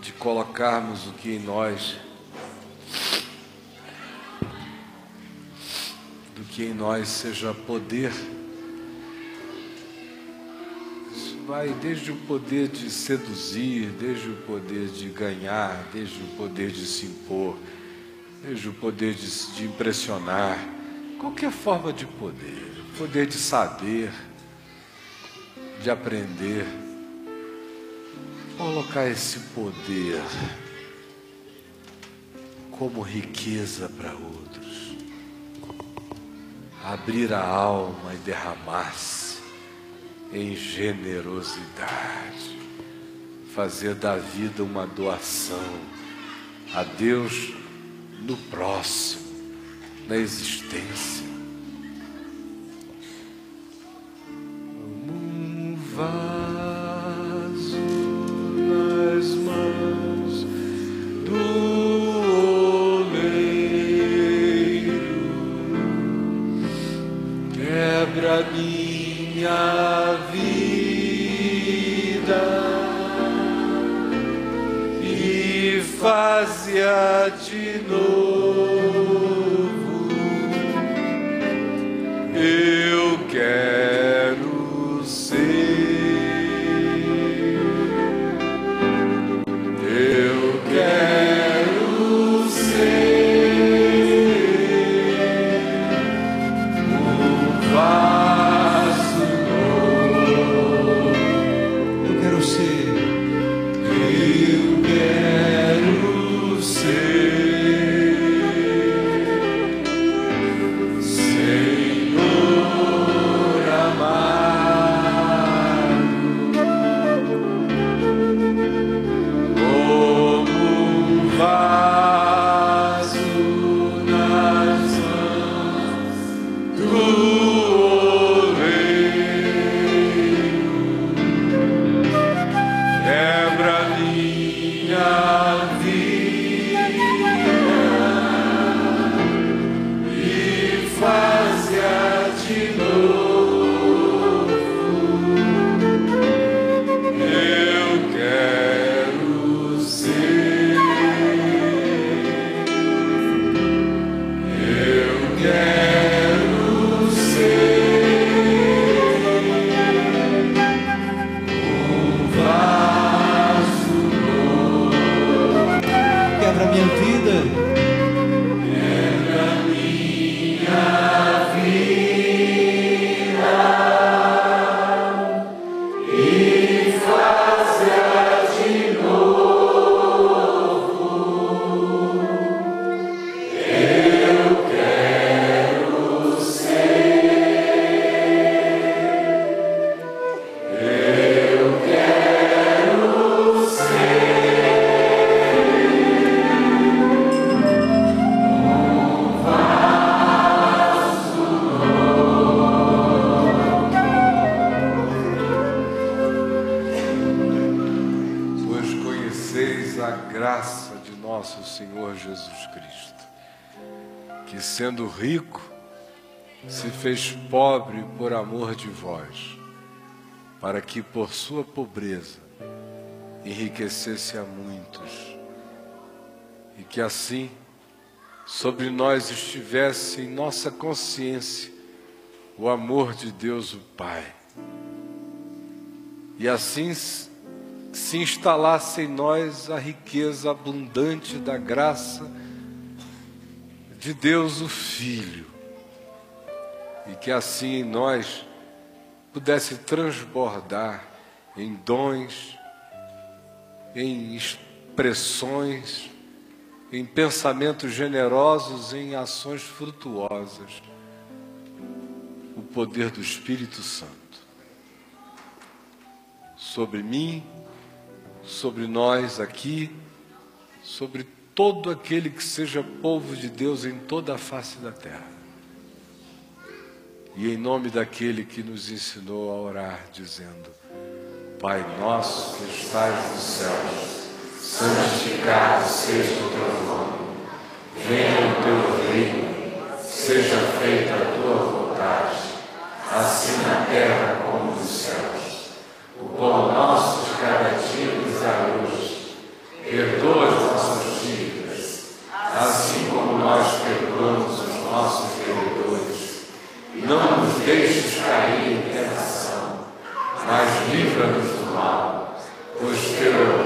de colocarmos o que em nós, do que em nós seja poder. Vai desde o poder de seduzir, desde o poder de ganhar, desde o poder de se impor, desde o poder de impressionar, qualquer forma de poder de saber, de aprender, colocar esse poder como riqueza para outros, abrir a alma e derramar-se em generosidade, fazer da vida uma doação a Deus no próximo, na existência. Um vaso nas mãos do oleiro, quebra minha vida e faz-a de novo. Eu quero ser, eu quero ser um vaso. Eu quero ser, Senhor amado, como um vaso nas mãos do oleiro, quebra minha vida e faz-a de novo. Eu quero ser, eu quero ser um vaso novo. Quebra minha vida, quebra minha vida e faz-a de novo. Eu quero ser, eu quero ser um vaso novo. Pois conheceis a graça de nosso Senhor Jesus Cristo, que sendo rico, se fez pobre por amor de vós, para que por sua pobreza enriquecesse a muitos, e que assim sobre nós estivesse em nossa consciência o amor de Deus o Pai, e assim se instalasse em nós a riqueza abundante da graça de Deus o Filho, e que assim em nós pudesse transbordar em dons, em expressões, em pensamentos generosos, em ações frutuosas, o poder do Espírito Santo sobre mim, sobre nós aqui, sobre todo aquele que seja povo de Deus em toda a face da terra. E em nome daquele que nos ensinou a orar, dizendo: Pai nosso que estais nos céus, santificado seja o teu nome, venha o teu reino, seja feita a tua vontade, assim na terra como nos céus. O pão nosso de cada dia nos dá hoje, perdoa as nossas dívidas, assim como nós perdoamos os nossos devedores. Não nos deixes cair em tentação, mas livra-nos do mal, pois teu